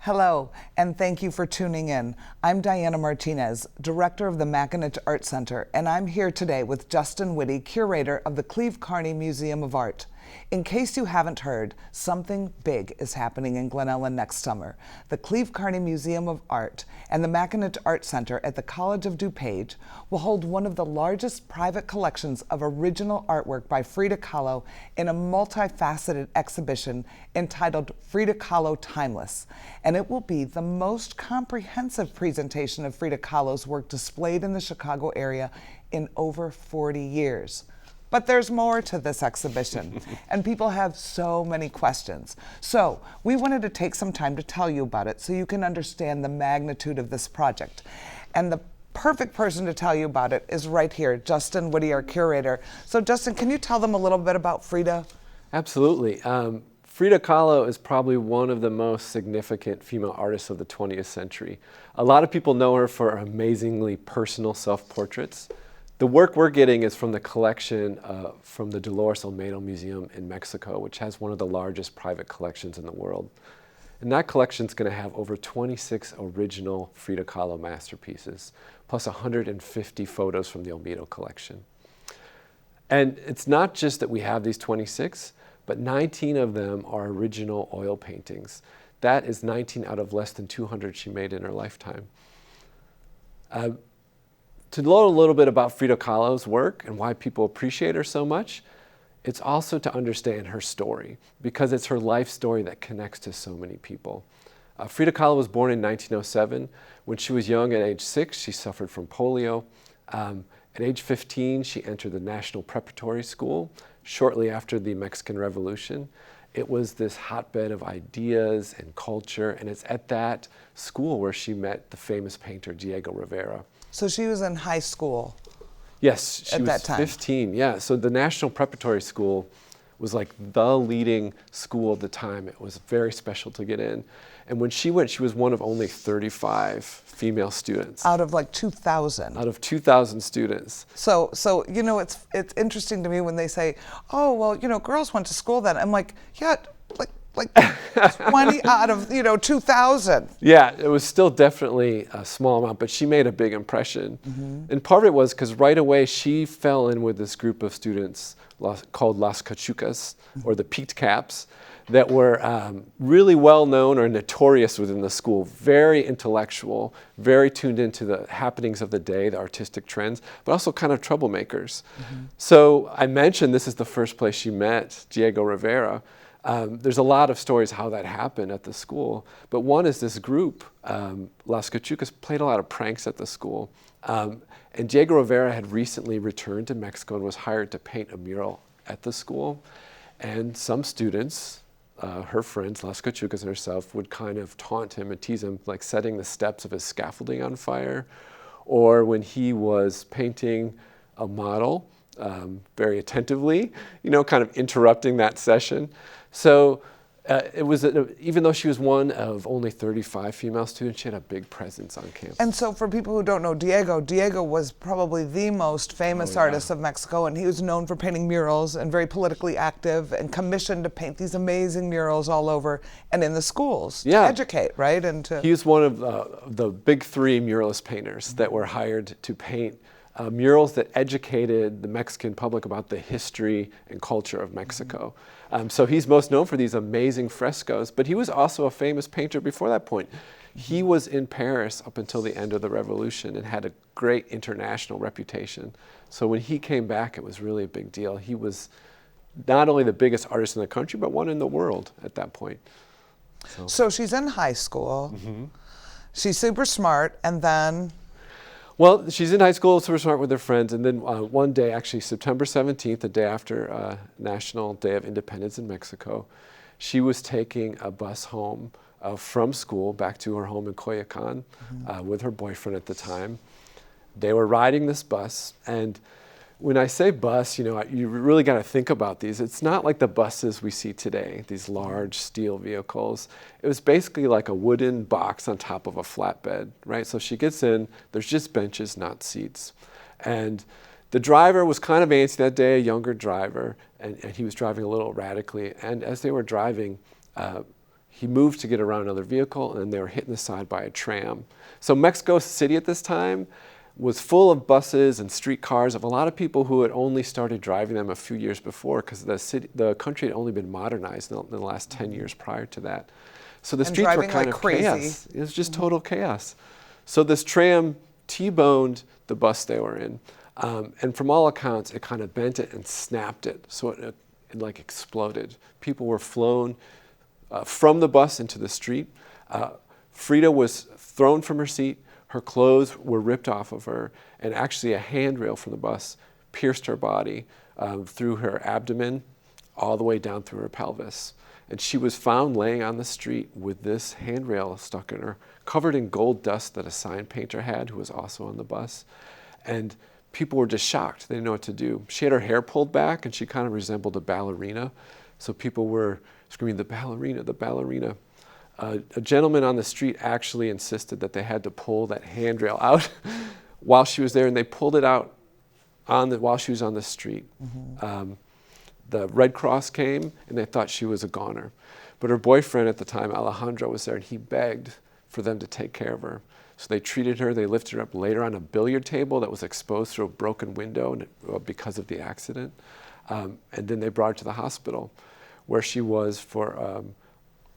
Hello, and thank you for tuning in. I'm Diana Martinez, director of the Martinez Art Center, and I'm here today with Justin Witte, curator of the Cleve Carney Museum of Art. In case you haven't heard, something big is happening in Glen Ellen next summer. The Cleve Carney Museum of Art and the Martinez Art Center at the College of DuPage will hold one of the largest private collections of original artwork by Frida Kahlo in a multifaceted exhibition entitled Frida Kahlo Timeless. And it will be the most comprehensive presentation of Frida Kahlo's work displayed in the Chicago area in over 40 years. But there's more to this exhibition, and people have so many questions. So we wanted to take some time to tell you about it so you can understand the magnitude of this project. And the perfect person to tell you about it is right here, Justin Witte, our curator. So Justin, can you tell them a little bit about Frida? Absolutely. Frida Kahlo is probably one of the most significant female artists of the 20th century. A lot of people know her for amazingly personal self-portraits. The work we're getting is from the collection from the Dolores Olmedo Museum in Mexico, which has one of the largest private collections in the world. And that collection is going to have over 26 original Frida Kahlo masterpieces, plus 150 photos from the Olmedo collection. And it's not just that we have these 26, but 19 of them are original oil paintings. That is 19 out of less than 200 she made in her lifetime. To learn a little bit about Frida Kahlo's work and why people appreciate her so much, it's also to understand her story, because it's her life story that connects to so many people. Frida Kahlo was born in 1907. When she was young, at age 6, she suffered from polio. At age 15, she entered the National Preparatory School shortly after the Mexican Revolution. It was this hotbed of ideas and culture, and it's at that school where she met the famous painter Diego Rivera. So she was in high school. Yes, she at was that time. 15. Yeah, so the National Preparatory School was like the leading school at the time. It was very special to get in. And when she went, she was one of only 35 female students. Out of like 2,000. Out of 2,000 students. So you know, it's interesting to me when they say, oh, well, you know, girls went to school then. I'm like, yeah, like 20 out of, 2,000. Yeah, it was still definitely a small amount, but she made a big impression. Mm-hmm. And part of it was because right away she fell in with this group of students called Las Cachucas, or the Peaked Caps, that were really well known or notorious within the school, very intellectual, very tuned into the happenings of the day, the artistic trends, but also kind of troublemakers. Mm-hmm. So I mentioned this is the first place she met Diego Rivera. There's a lot of stories how that happened at the school, but one is this group, Las Cachucas, played a lot of pranks at the school. And Diego Rivera had recently returned to Mexico and was hired to paint a mural at the school. And some students, her friends, Las Cachucas and herself, would kind of taunt him and tease him, like setting the steps of his scaffolding on fire, or when he was painting a model, very attentively, kind of interrupting that session. So it was, even though she was one of only 35 female students, she had a big presence on campus. And so for people who don't know Diego was probably the most famous artist of Mexico, and he was known for painting murals and very politically active and commissioned to paint these amazing murals all over and in the schools to educate, right? He was one of the big three muralist painters that were hired to paint murals that educated the Mexican public about the history and culture of Mexico. So he's most known for these amazing frescoes, but he was also a famous painter before that point. He was in Paris up until the end of the revolution and had a great international reputation. So when he came back, it was really a big deal. He was not only the biggest artist in the country, but one in the world at that point. So she's in high school. Mm-hmm. She's super smart, and then... Well, she's in high school, super smart with her friends, and then one day, actually September 17th, the day after National Day of Independence in Mexico, she was taking a bus home from school back to her home in Coyoacan with her boyfriend at the time. They were riding this bus, and when I say bus, you really got to think about these. It's not like the buses we see today, these large steel vehicles. It was basically like a wooden box on top of a flatbed, right? So she gets in, there's just benches, not seats. And the driver was kind of antsy that day, a younger driver, and he was driving a little erratically. And as they were driving, He moved to get around another vehicle, and they were hit in the side by a tram. So Mexico City at this time was full of buses and streetcars of a lot of people who had only started driving them a few years before, because the country had only been modernized in the last 10 years prior to that. So the streets were kind of chaos. It was just total chaos. So this tram T-boned the bus they were in. And from all accounts, it kind of bent it and snapped it. So it like exploded. People were flown from the bus into the street. Frida was thrown from her seat. Her clothes were ripped off of her. And actually a handrail from the bus pierced her body through her abdomen all the way down through her pelvis. And she was found laying on the street with this handrail stuck in her, covered in gold dust that a sign painter had, who was also on the bus. And people were just shocked. They didn't know what to do. She had her hair pulled back, and she kind of resembled a ballerina. So people were screaming, "The ballerina, the ballerina." A gentleman on the street actually insisted that they had to pull that handrail out while she was there, and they pulled it out while she was on the street. The Red Cross came, and they thought she was a goner. But her boyfriend at the time, Alejandro, was there, and he begged for them to take care of her. So they treated her. They lifted her up later on a billiard table that was exposed through a broken window because of the accident. And then they brought her to the hospital, where she was for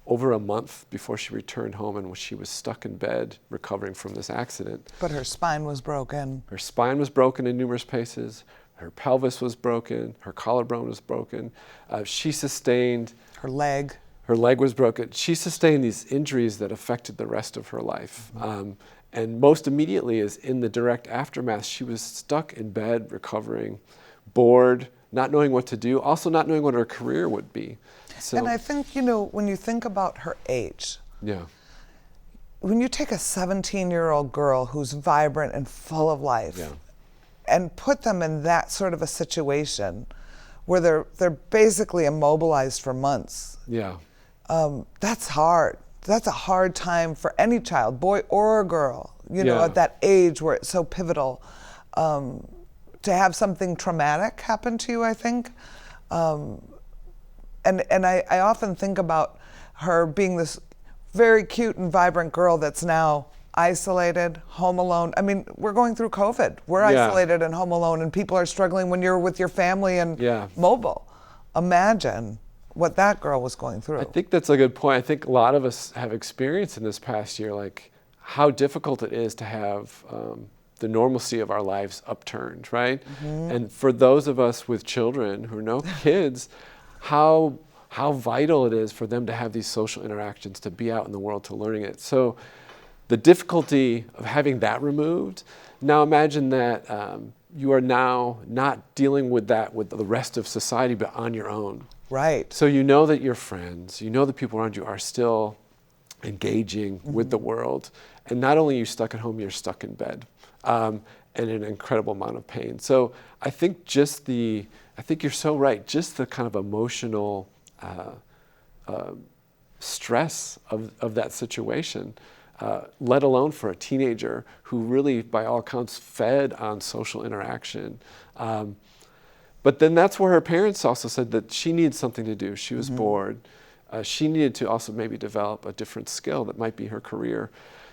over a month before she returned home, and she was stuck in bed recovering from this accident. But her spine was broken. Her spine was broken in numerous places. Her pelvis was broken. Her collarbone was broken. She sustained... Her leg. Her leg was broken. She sustained these injuries that affected the rest of her life. And most immediately, is in the direct aftermath, she was stuck in bed, recovering, bored, not knowing what to do, also not knowing what her career would be. So, and I think, when you think about her age, when you take a 17-year-old girl who's vibrant and full of life, and put them in that sort of a situation where they're basically immobilized for months. That's hard. That's a hard time for any child, boy or girl, at that age where it's so pivotal. To have something traumatic happen to you, I think. And I often think about her being this very cute and vibrant girl that's now isolated, home alone. I mean, we're going through COVID. We're isolated and home alone, and people are struggling when you're with your family and mobile. Imagine what that girl was going through. I think that's a good point. I think a lot of us have experienced in this past year, like how difficult it is to have the normalcy of our lives upturned, right? And for those of us with children who are no kids, how vital it is for them to have these social interactions, to be out in the world, to learning it. So the difficulty of having that removed, now imagine that you are now not dealing with that with the rest of society, but on your own. Right. So you know that your friends, you know the people around you are still engaging with the world. And not only are you stuck at home, you're stuck in bed and in an incredible amount of pain. So I think I think you're so right, just the kind of emotional stress of that situation, let alone for a teenager who really, by all accounts, fed on social interaction. But then that's where her parents also said that she needed something to do. She was bored. She needed to also maybe develop a different skill that might be her career.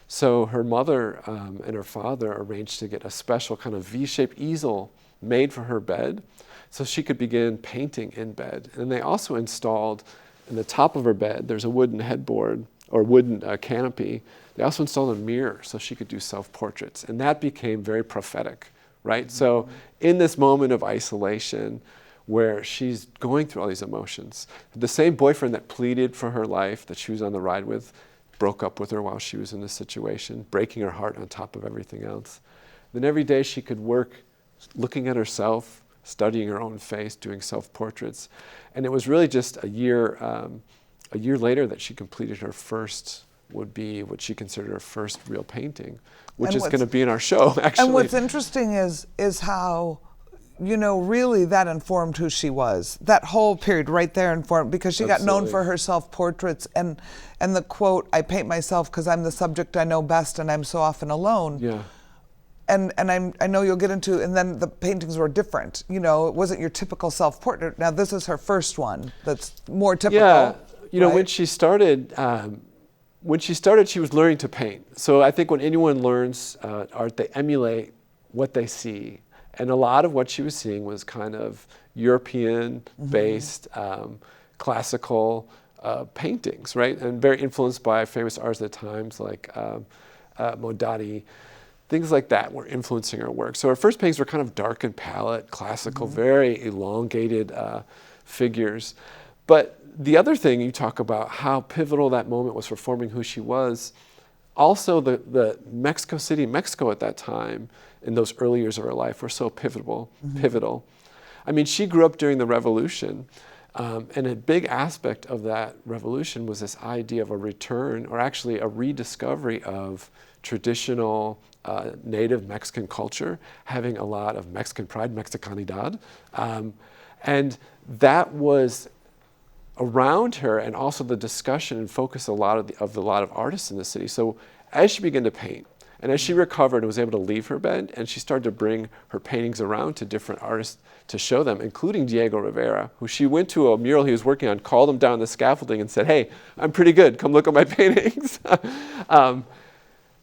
So her mother and her father arranged to get a special kind of V-shaped easel made for her bed so she could begin painting in bed. And they also installed in the top of her bed, there's a wooden headboard or wooden canopy. They also installed a mirror so she could do self-portraits. And that became very prophetic, right? So in this moment of isolation where she's going through all these emotions, the same boyfriend that pleaded for her life, that she was on the ride with, broke up with her while she was in this situation, breaking her heart on top of everything else. Then every day she could work looking at herself, studying her own face, doing self-portraits. And it was really just a year later that she completed her first, would be what she considered her first real painting, which is going to be in our show, actually. And what's interesting is how, really that informed who she was. That whole period right there informed, because she got known for her self-portraits and the quote, "I paint myself because I'm the subject I know best and I'm so often alone." Yeah. And I know you'll get into, and then the paintings were different. It wasn't your typical self-portrait. Now this is her first one that's more typical. You know, right? when she started, she was learning to paint. So I think when anyone learns art, they emulate what they see. And a lot of what she was seeing was kind of European-based, classical paintings, right? And very influenced by famous artists at the times, like Modati. Things like that were influencing her work. So her first paintings were kind of dark and palette, classical, very elongated figures. But the other thing, you talk about how pivotal that moment was for forming who she was. Also, the Mexico City, Mexico at that time, in those early years of her life, were so pivotal. I mean, she grew up during the Revolution, and a big aspect of that revolution was this idea of a return, or actually a rediscovery of traditional native Mexican culture, having a lot of Mexican pride, Mexicanidad. And that was around her, and also the discussion and focus of a lot of artists in the city. So as she began to paint, and as she recovered and was able to leave her bed, and she started to bring her paintings around to different artists to show them, including Diego Rivera, who she went to a mural he was working on, called him down the scaffolding and said, "Hey, I'm pretty good, come look at my paintings."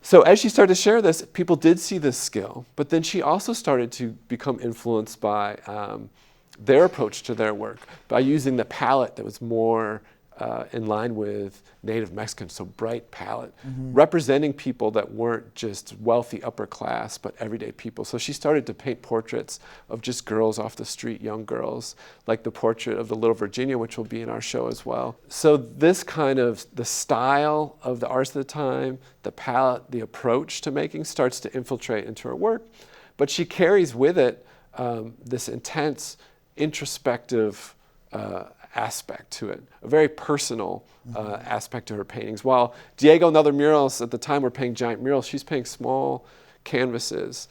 So as she started to share this, people did see this skill, but then she also started to become influenced by their approach to their work, by using the palette that was more in line with native Mexicans, so bright palette, representing people that weren't just wealthy upper class, but everyday people. So she started to paint portraits of just girls off the street, young girls, like the portrait of the Little Virginia, which will be in our show as well. So this kind of, the style of the artists of the time, the palette, the approach to making starts to infiltrate into her work, but she carries with it this intense, introspective aspect to it, a very personal aspect to her paintings. While Diego and other murals at the time were painting giant murals, she's painting small canvases,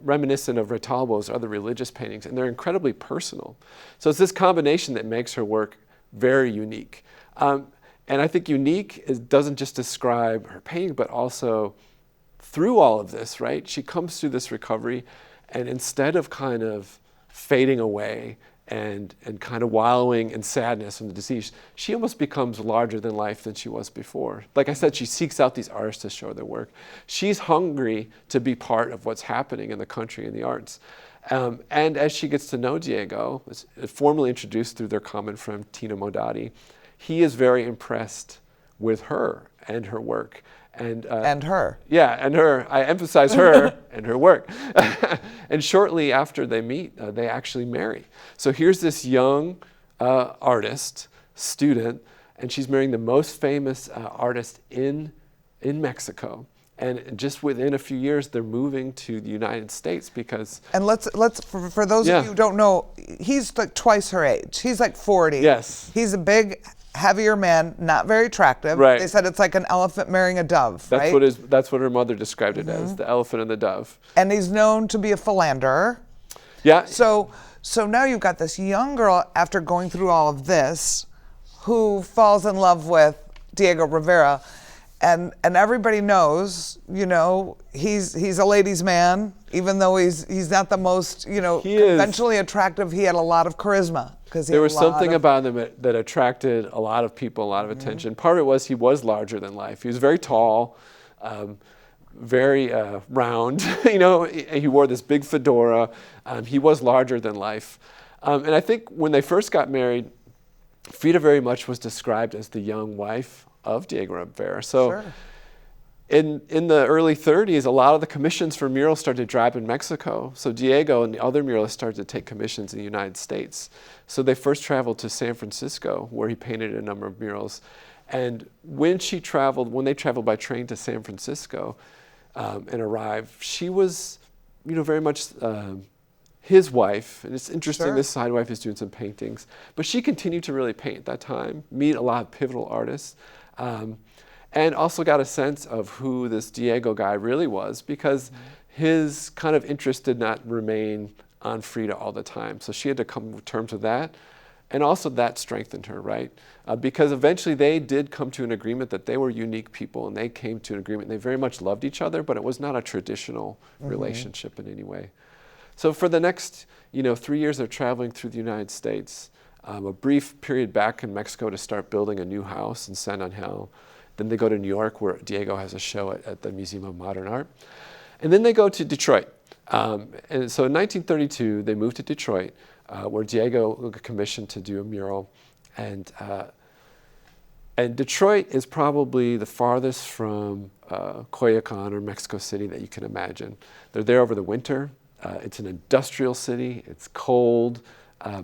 reminiscent of Retalbo's other religious paintings, and they're incredibly personal. So it's this combination that makes her work very unique. And I think unique doesn't just describe her painting, but also through all of this, right? She comes through this recovery, and instead of kind of fading away and kind of wallowing in sadness from the disease, she almost becomes larger than life than she was before. Like I said, she seeks out these artists to show their work. She's hungry to be part of what's happening in the country and the arts. And as she gets to know Diego, it's formally introduced through their common friend Tina Modati, he is very impressed with her and her work. And her. Yeah, and her. I emphasize her and her work. And shortly after they meet, they actually marry. So here's this young artist, student, and she's marrying the most famous artist in Mexico. And just within a few years, they're moving to the United States because... And let's for those of you who don't know, he's like twice her age. He's like 40. Yes. He's a big, heavier man, not very attractive. Right. They said it's like an elephant marrying a dove, That's right? that's what her mother described it as, the elephant and the dove. And he's known to be a philanderer. Yeah. So now you've got this young girl, after going through all of this, who falls in love with Diego Rivera. And everybody knows, you know, he's a ladies' man, even though he's not the most, you know, conventionally attractive. He had a lot of charisma because there was something about him that attracted a lot of people, a lot of attention. Part of it was he was larger than life. He was very tall, very round. You know, he wore this big fedora. He was larger than life, and I think when they first got married, Frida very much was described as the young wife of Diego Rivera. So in the early 30s, a lot of the commissions for murals started to dry up in Mexico. So Diego and the other muralists started to take commissions in the United States. So they first traveled to San Francisco, where he painted a number of murals. And when they traveled by train to San Francisco and arrived, she was, you know, very much his wife. And it's interesting, this side wife is doing some paintings. But she continued to really paint at that time, meet a lot of pivotal artists. And also got a sense of who this Diego guy really was, because his kind of interest did not remain on Frida all the time. So she had to come to terms with that. And also that strengthened her, right? Because eventually they did come to an agreement that they were unique people, and they came to an agreement. They very much loved each other, but it was not a traditional relationship in any way. So for the next, 3 years, they're traveling through the United States. a brief period back in Mexico to start building a new house in San Angel. Then they go to New York, where Diego has a show at the Museum of Modern Art. And then they go to Detroit. And so in 1932, they moved to Detroit, where Diego got commissioned to do a mural. And Detroit is probably the farthest from Coyoacán or Mexico City that you can imagine. They're there over the winter. It's an industrial city. It's cold.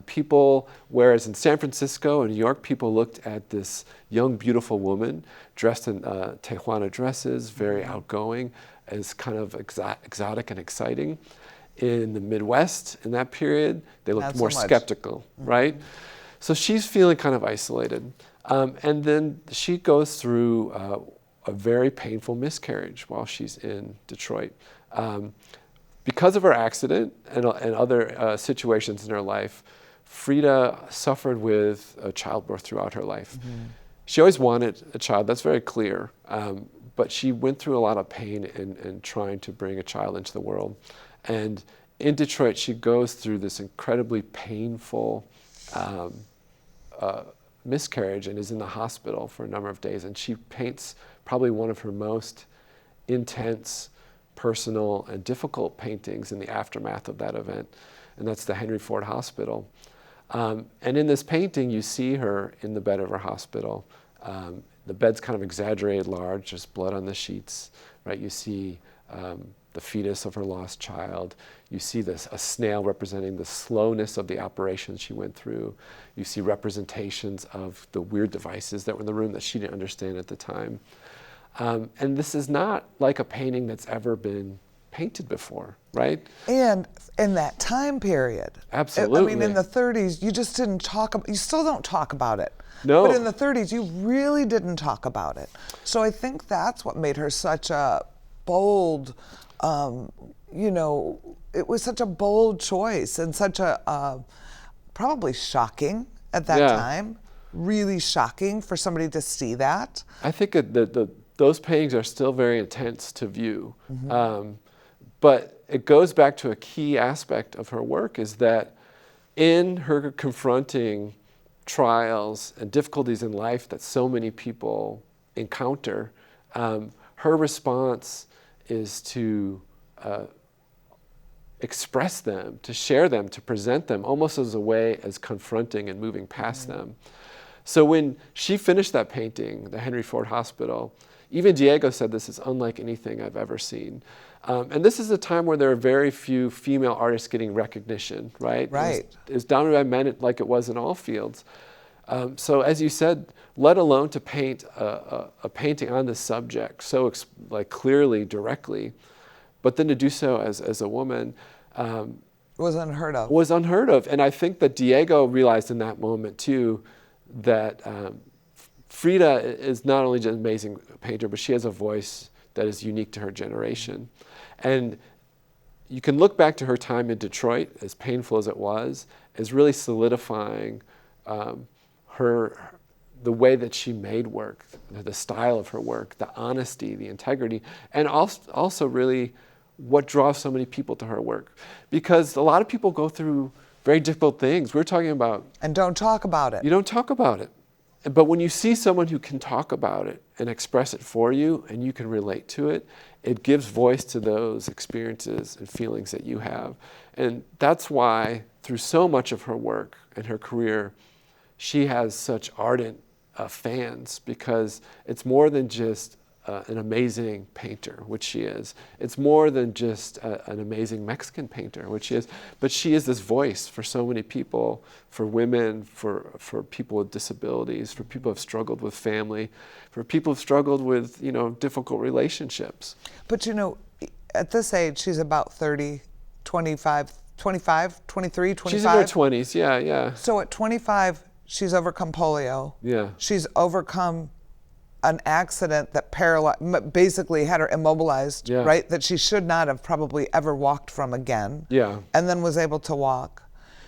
People, whereas in San Francisco and New York, people looked at this young, beautiful woman dressed in Tijuana dresses, very outgoing, as kind of exotic and exciting. In the Midwest, in that period, they looked more skeptical, right? So she's feeling kind of isolated. And then she goes through a very painful miscarriage while she's in Detroit. Because of her accident and other situations in her life, Frida suffered with childbirth throughout her life. She always wanted a child, that's very clear, but she went through a lot of pain in trying to bring a child into the world. And in Detroit, she goes through this incredibly painful miscarriage and is in the hospital for a number of days. And she paints probably one of her most intense, personal, and difficult paintings in the aftermath of that event. And that's the Henry Ford Hospital. And in this painting, you see her in the bed of her hospital. The bed's kind of exaggerated large, there's blood on the sheets, right? You see the fetus of her lost child. You see a snail representing the slowness of the operation she went through. You see representations of the weird devices that were in the room that she didn't understand at the time. And this is not like a painting that's ever been painted before, right? And in that time period. Absolutely. I mean, in the 30s, you just didn't talk about, you still don't talk about it. No. But in the 30s, you really didn't talk about it. So I think that's what made her such a bold, it was such a bold choice and such a, probably shocking at that time, really shocking for somebody to see that. I think that those paintings are still very intense to view. But it goes back to a key aspect of her work, is that in her confronting trials and difficulties in life that so many people encounter, her response is to express them, to share them, to present them, almost as a way as confronting and moving past them. So when she finished that painting, the Henry Ford Hospital, even Diego said, this is unlike anything I've ever seen. And this is a time where there are very few female artists getting recognition, right? Right. It's dominated by men like it was in all fields. So as you said, let alone to paint a painting on this subject so clearly, directly, but then to do so as a woman. Was unheard of. Was unheard of. And I think that Diego realized in that moment too that Frida is not only just an amazing painter, but she has a voice that is unique to her generation. And you can look back to her time in Detroit, as painful as it was, as really solidifying the way that she made work, the style of her work, the honesty, the integrity, and also really what draws so many people to her work. Because a lot of people go through very difficult things. We're talking about... And don't talk about it. You don't talk about it. But when you see someone who can talk about it and express it for you, and you can relate to it, it gives voice to those experiences and feelings that you have. And that's why, through so much of her work and her career, she has such ardent fans, because it's more than just an amazing painter, which she is. It's more than just an amazing Mexican painter, which she is. But she is this voice for so many people, for women, for people with disabilities, for people who have struggled with family, for people who have struggled with, difficult relationships. But at this age, she's about 30, 25, 23, 25? She's in her 20s, yeah. So at 25, she's overcome polio. Yeah. She's overcome an accident that basically had her immobilized, right? That she should not have probably ever walked from again. Yeah. And then was able to walk.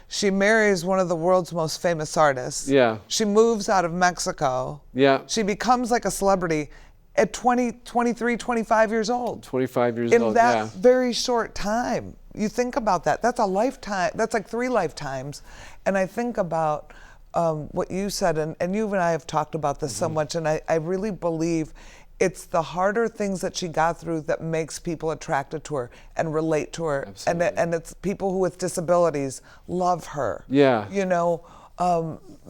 She marries one of the world's most famous artists. Yeah. She moves out of Mexico. Yeah. She becomes like a celebrity at 20, 23, 25 years old. 25 years old, in that very short time. You think about that. That's a lifetime. That's like 3 lifetimes. And I think about what you said, and you and I have talked about this so much, and I really believe it's the harder things that she got through that makes people attracted to her and relate to her. And it's people who with disabilities love her. Yeah. You know,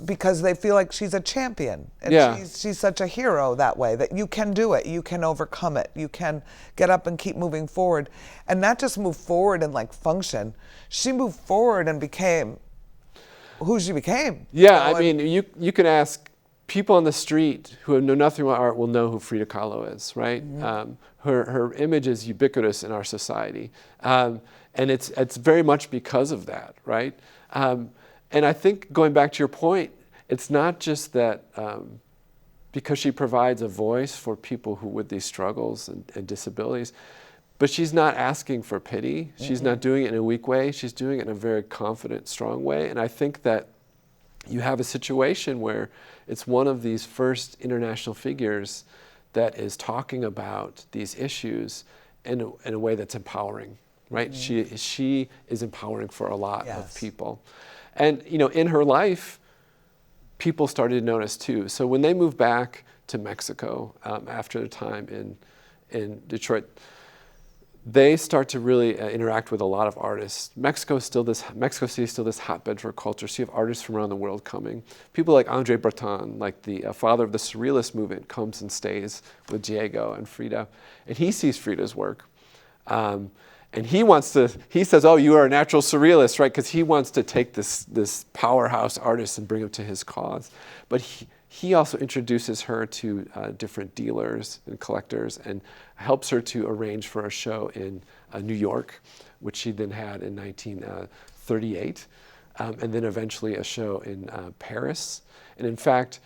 because they feel like she's a champion. And Yeah. she's such a hero that way, that you can do it, you can overcome it, you can get up and keep moving forward. And not just move forward and like function, she moved forward and became who she became. Yeah, You know, I mean, you can ask people on the street who know nothing about art will know who Frida Kahlo is, right? Her image is ubiquitous in our society, and it's very much because of that, right? And I think going back to your point, it's not just that because she provides a voice for people who with these struggles and disabilities, but she's not asking for pity. She's not doing it in a weak way. She's doing it in a very confident, strong way. And I think that you have a situation where it's one of these first international figures that is talking about these issues in a way that's empowering, right? She is empowering for a lot of people. And you know, in her life, people started to notice too. So when they moved back to Mexico after their time in Detroit, they start to really interact with a lot of artists. Mexico City is still this hotbed for culture. So you have artists from around the world coming. People like Andre Breton, like the father of the Surrealist movement, comes and stays with Diego and Frida. And he sees Frida's work. And he says, oh, you are a natural surrealist, right? Because he wants to take this powerhouse artist and bring him to his cause. But he also introduces her to different dealers and collectors and helps her to arrange for a show in New York, which she then had in 1938, and then eventually a show in Paris. And in fact,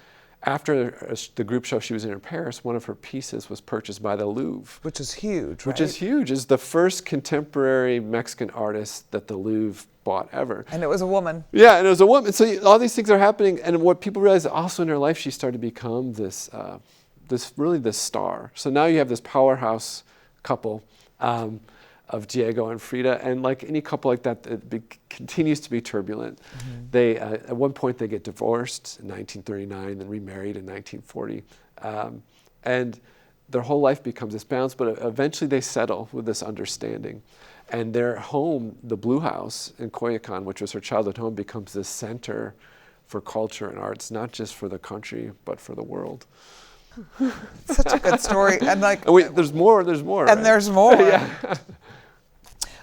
after the group show she was in Paris, one of her pieces was purchased by the Louvre. which is huge, right? Which is huge. It's the first contemporary Mexican artist that the Louvre bought ever. And it was a woman. Yeah, and it was a woman. So all these things are happening, and what people realize also in her life, she started to become this star. So now you have this powerhouse couple of Diego and Frida, and like any couple like that, it continues to be turbulent. They at one point they get divorced in 1939, then remarried in 1940, and their whole life becomes this balance. But eventually they settle with this understanding. And their home, the Blue House in Coyoacan, which was her childhood home, becomes this center for culture and arts, not just for the country, but for the world. Such a good story. And like, there's more. And right? There's more. Yeah.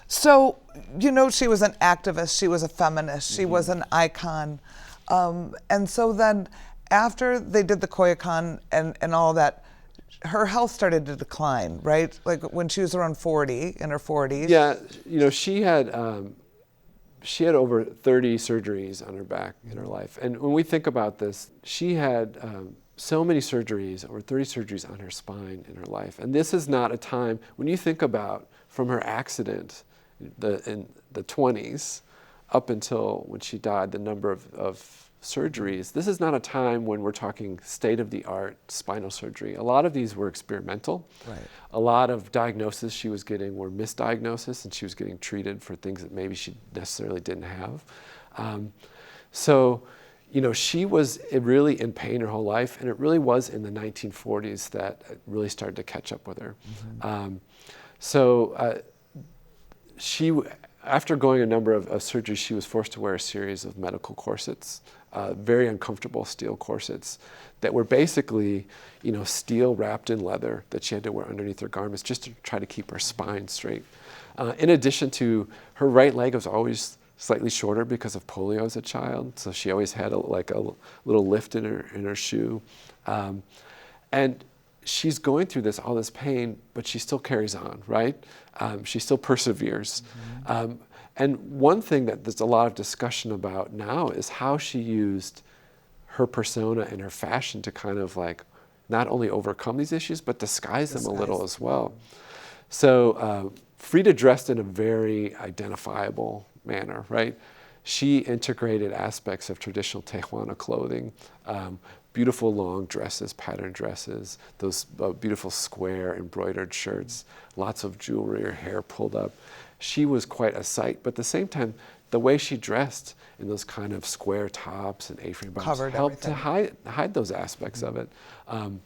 So, you know, she was an activist. She was a feminist. She was an icon. And so then after they did the Coyoacan and all that, her health started to decline, right? Like when she was around 40, in her 40s. Yeah, you know, she had over 30 surgeries on her back in her life. And when we think about this, she had so many surgeries, over 30 surgeries on her spine in her life. And this is not a time, when you think about from her accident in the 20s up until when she died, the number of surgeries, this is not a time when we're talking state-of-the-art spinal surgery. A lot of these were experimental. Right. A lot of diagnoses she was getting were misdiagnosis, and she was getting treated for things that maybe she necessarily didn't have. So, you know, she was really in pain her whole life, and it really was in the 1940s that it really started to catch up with her. She, after going a number of surgeries, she was forced to wear a series of medical corsets, very uncomfortable steel corsets that were basically, you know, steel wrapped in leather that she had to wear underneath her garments just to try to keep her spine straight. In addition to, her right leg was always slightly shorter because of polio as a child, so she always had a little lift in her shoe. And she's going through all this pain, but she still carries on, right? She still perseveres. And one thing that there's a lot of discussion about now is how she used her persona and her fashion to kind of like not only overcome these issues, but disguise them a little as well. So Frida dressed in a very identifiable manner, right? She integrated aspects of traditional Tijuana clothing, beautiful long dresses, patterned dresses, those beautiful square embroidered shirts, lots of jewelry, her hair pulled up. She was quite a sight, but at the same time, the way she dressed in those kind of square tops and A-frame bottoms helped to hide those aspects of it.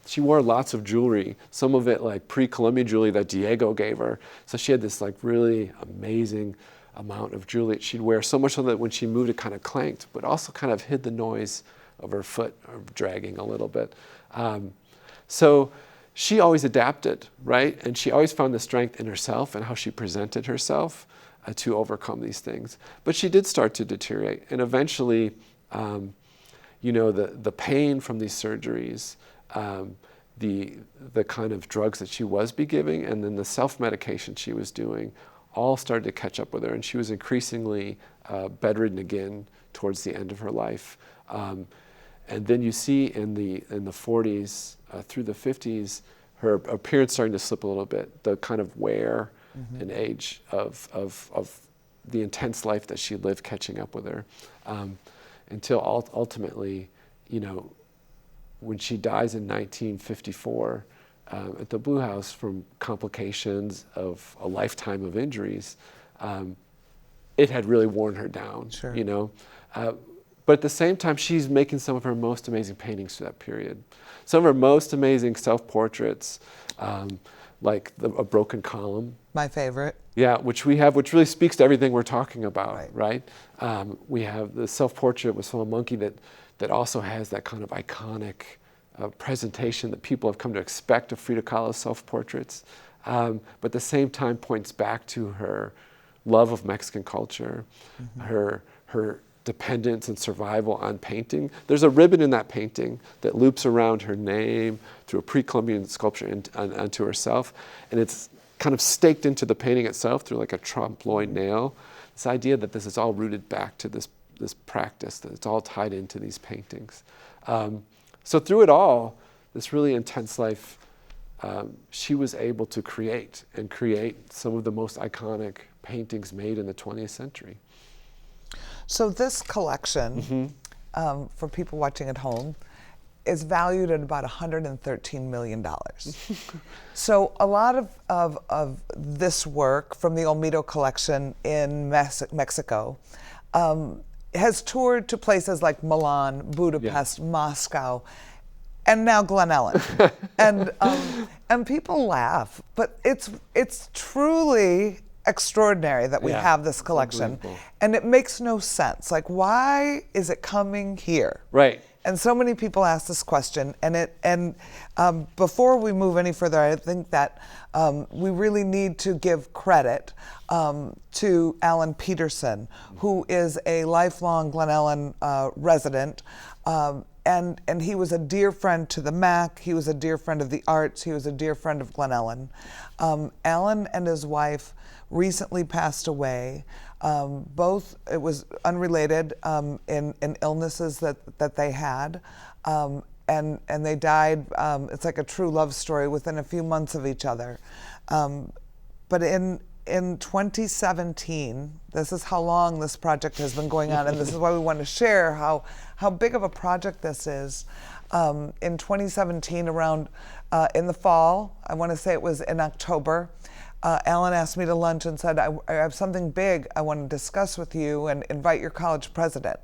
She wore lots of jewelry, some of it like pre-Columbian jewelry that Diego gave her. So she had this like really amazing amount of jewelry she'd wear, so much so that when she moved it kind of clanked, but also kind of hid the noise of her foot dragging a little bit. So she always adapted, right? And she always found the strength in herself and how she presented herself to overcome these things. But she did start to deteriorate. And eventually, the pain from these surgeries, the kind of drugs that she was giving, and then the self-medication she was doing, all started to catch up with her. And she was increasingly bedridden again towards the end of her life. And then you see in the 40s through the 50s, her appearance starting to slip a little bit, the kind of wear and age of the intense life that she lived catching up with her, until ultimately, when she dies in 1954 at the Blue House from complications of a lifetime of injuries, it had really worn her down, But at the same time, she's making some of her most amazing paintings through that period. Some of her most amazing self-portraits, like a broken column. My favorite. Yeah, which really speaks to everything we're talking about, right? We have the self-portrait with a monkey that also has that kind of iconic presentation that people have come to expect of Frida Kahlo's self-portraits, but at the same time points back to her love of Mexican culture, her dependence and survival on painting. There's a ribbon in that painting that loops around her name through a pre-Columbian sculpture onto herself, and it's kind of staked into the painting itself through like a trompe-l'oeil nail. This idea that this is all rooted back to this practice, that it's all tied into these paintings. So through it all, this really intense life, she was able to create some of the most iconic paintings made in the 20th century. So this collection, for people watching at home, is valued at about $113 million. So a lot of this work from the Olmedo collection in Mexico has toured to places like Milan, Budapest, Moscow, and now Glen Ellen. And people laugh, but it's truly extraordinary that we have this collection, and it makes no sense. Like, why is it coming here? Right. And so many people ask this question, and before we move any further, I think that we really need to give credit to Alan Peterson, who is a lifelong Glen Ellen resident, and he was a dear friend to the MAC. He was a dear friend of the arts. He was a dear friend of Glen Ellen. Alan and his wife recently passed away. Both, it was unrelated in illnesses that they had, and they died. It's like a true love story within a few months of each other. But in 2017, this is how long this project has been going on, and this is why we want to share how big of a project this is. In 2017, around in the fall, I want to say it was in October, Alan asked me to lunch and said, I have something big I want to discuss with you and invite your college president.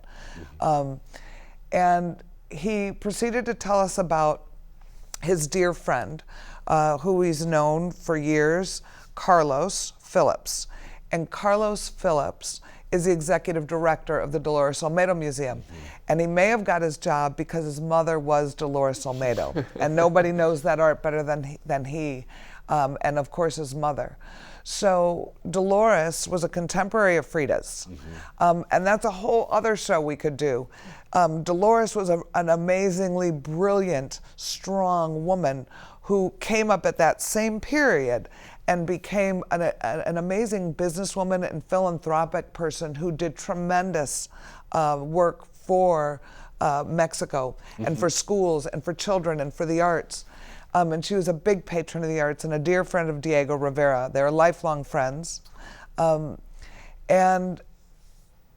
And he proceeded to tell us about his dear friend, who he's known for years, Carlos Phillips. And Carlos Phillips is the executive director of the Dolores Olmedo Museum. And he may have got his job because his mother was Dolores Olmedo. And nobody knows that art better than he. And of course his mother. So Dolores was a contemporary of Frida's. And that's a whole other show we could do. Dolores was an amazingly brilliant, strong woman who came up at that same period and became an amazing businesswoman and philanthropic person who did tremendous work for Mexico and for schools and for children and for the arts. And she was a big patron of the arts and a dear friend of Diego Rivera. They're lifelong friends. And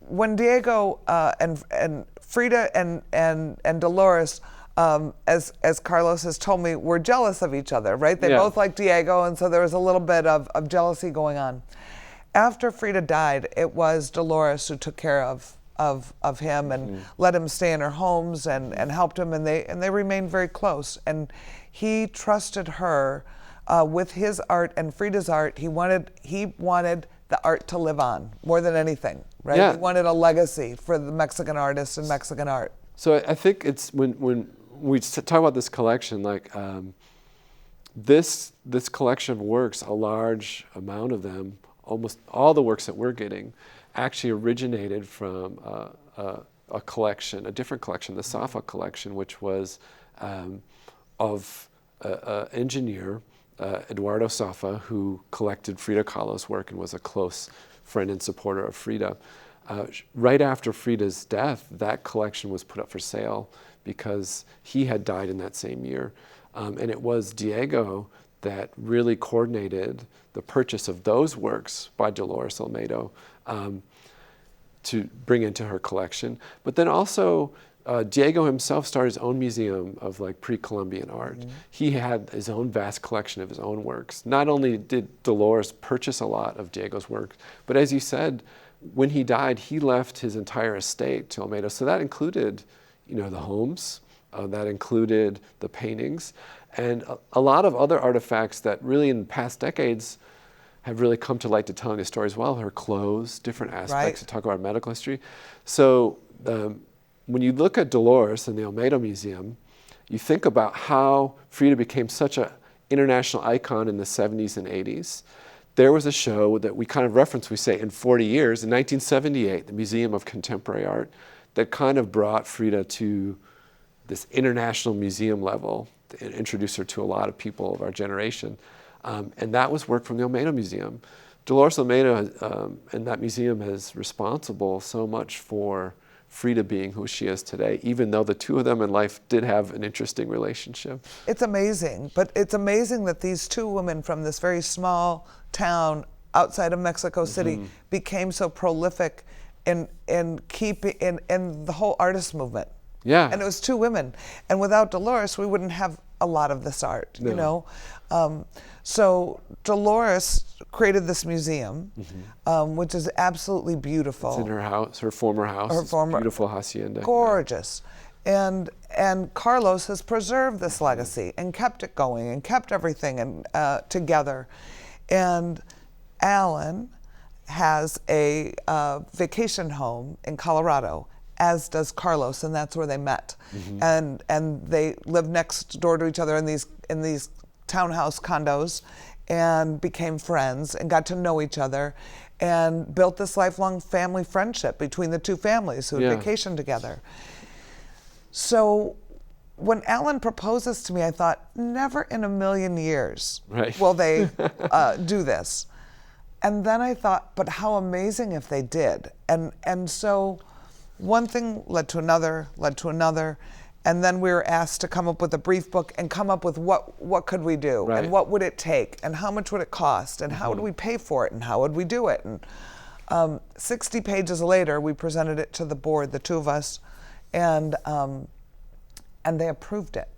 when Diego and Frida and Dolores, as Carlos has told me, were jealous of each other, right? They both liked Diego, and so there was a little bit of jealousy going on. after Frida died, it was Dolores who took care of him and let him stay in her homes and helped him, and they remained very close. And he trusted her with his art and Frida's art. He wanted the art to live on more than anything, right? Yeah. He wanted a legacy for the Mexican artists and Mexican art. So I think it's when we talk about this collection, like this collection of works, a large amount of them, almost all the works that we're getting, actually originated from a collection, a different collection, the Safa Collection, which was of an engineer, Eduardo Safa, who collected Frida Kahlo's work and was a close friend and supporter of Frida. Right after Frida's death, that collection was put up for sale because he had died in that same year. And it was Diego that really coordinated the purchase of those works by Dolores Olmedo to bring into her collection. But then also, Diego himself started his own museum of like pre-Columbian art. He had his own vast collection of his own works. Not only did Dolores purchase a lot of Diego's work, but as you said, when he died, he left his entire estate to Olmedo. So that included, the homes, that included the paintings, and a lot of other artifacts that really in past decades have really come to light to telling the story as well. Her clothes, different aspects to talk about medical history. So when you look at Dolores in the Olmedo Museum, you think about how Frida became such an international icon in the 70s and 80s. There was a show that we kind of reference, we say, in 40 years, in 1978, the Museum of Contemporary Art, that kind of brought Frida to this international museum level and introduced her to a lot of people of our generation. And that was work from the Olmedo Museum. Dolores Olmedo and that museum is responsible so much for Frida being who she is today, even though the two of them in life did have an interesting relationship. It's amazing, but it's amazing that these two women from this very small town outside of Mexico City became so prolific in the whole artist movement. Yeah. And it was two women. And without Dolores, we wouldn't have a lot of this art, So Dolores created this museum, which is absolutely beautiful. It's in her house, her former house. Her former beautiful hacienda. Gorgeous. And Carlos has preserved this legacy and kept it going and kept everything together. And Alan has a vacation home in Colorado, as does Carlos, and that's where they met. And they lived next door to each other in these townhouse condos and became friends and got to know each other and built this lifelong family friendship between the two families who had vacationed together. So when Alan proposes to me, I thought, never in a million years will they do this. And then I thought, but how amazing if they did. And so one thing led to another, and then we were asked to come up with a brief book and come up with what could we do, and what would it take, and how much would it cost, and how would we pay for it, and how would we do it. And 60 pages later, we presented it to the board, the two of us, and they approved it.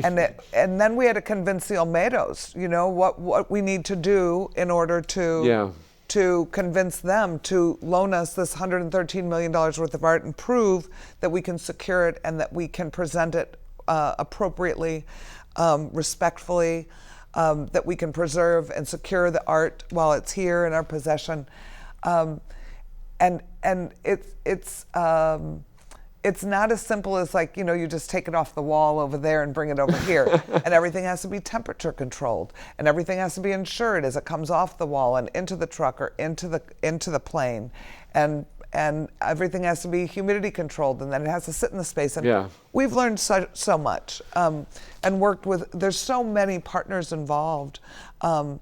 And then we had to convince the Olmedos, what we need to do in order to convince them to loan us this $113 million worth of art and prove that we can secure it and that we can present it appropriately, respectfully, that we can preserve and secure the art while it's here in our possession. And it's not as simple as you just take it off the wall over there and bring it over here. And everything has to be temperature controlled, and everything has to be insured as it comes off the wall and into the truck or into the plane. And everything has to be humidity controlled, and then it has to sit in the space. And we've learned so much and worked with, there's so many partners involved. But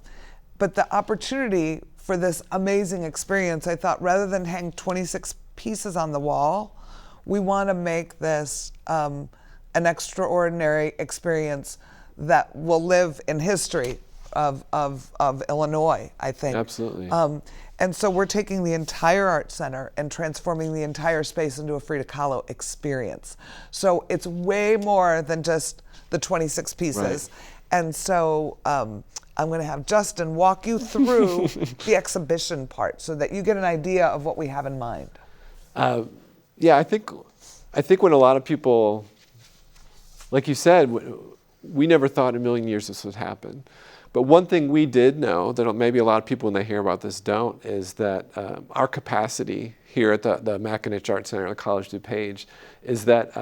the opportunity for this amazing experience, I thought, rather than hang 26 pieces on the wall, we want to make this an extraordinary experience that will live in history of Illinois, I think. Absolutely. And so we're taking the entire art center and transforming the entire space into a Frida Kahlo experience. So it's way more than just the 26 pieces. And so I'm going to have Justin walk you through the exhibition part so that you get an idea of what we have in mind. Yeah, I think when a lot of people, like you said, we never thought in a million years this would happen. But one thing we did know that maybe a lot of people when they hear about this don't is that our capacity here at the Martinez Art Center at College DuPage is that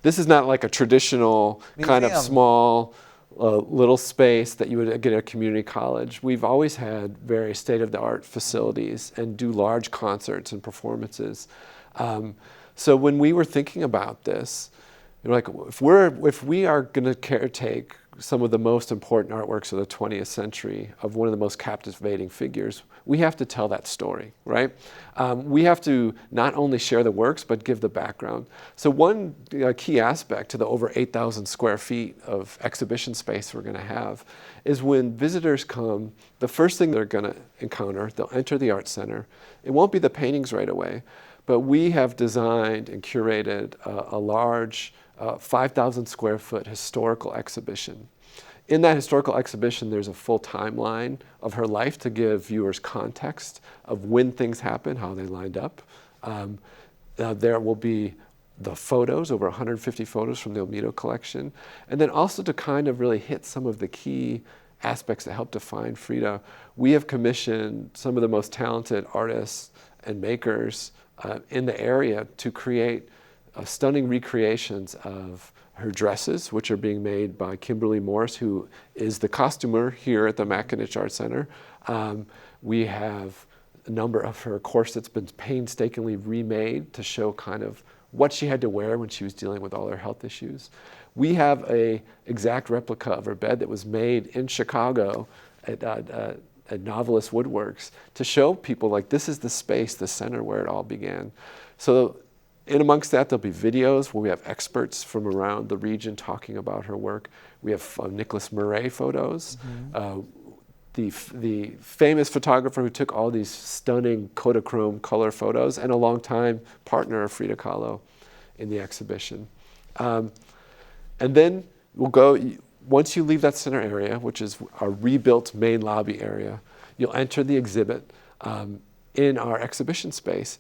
this is not like a traditional kind of small little space that you would get at a community college. We've always had very state-of-the-art facilities and do large concerts and performances. So when we were thinking about this, like if we are going to caretake some of the most important artworks of the 20th century of one of the most captivating figures, we have to tell that story, right? We have to not only share the works, but give the background. So one key aspect to the over 8,000 square feet of exhibition space we're going to have is when visitors come, the first thing they're going to encounter, they'll enter the art center. It won't be the paintings right away, but we have designed and curated a large 5,000 square foot historical exhibition. In that historical exhibition, there's a full timeline of her life to give viewers context of when things happened, how they lined up. There will be the photos, over 150 photos from the Olmedo collection, and then also to kind of really hit some of the key aspects that help define Frida. We have commissioned some of the most talented artists and makers in the area to create stunning recreations of her dresses, which are being made by Kimberly Morris, who is the costumer here at the Martinez Art Center. We have a number of her corsets been painstakingly remade to show kind of what she had to wear when she was dealing with all her health issues. We have an exact replica of her bed that was made in Chicago at Novelist Woodworks to show people like this is the space, the center where it all began. So in amongst that, there'll be videos where we have experts from around the region talking about her work. We have Nicholas Murray photos, the famous photographer who took all these stunning Kodachrome color photos and a longtime partner of Frida Kahlo in the exhibition. And then we'll go, once you leave that center area, which is our rebuilt main lobby area, you'll enter the exhibit in our exhibition space.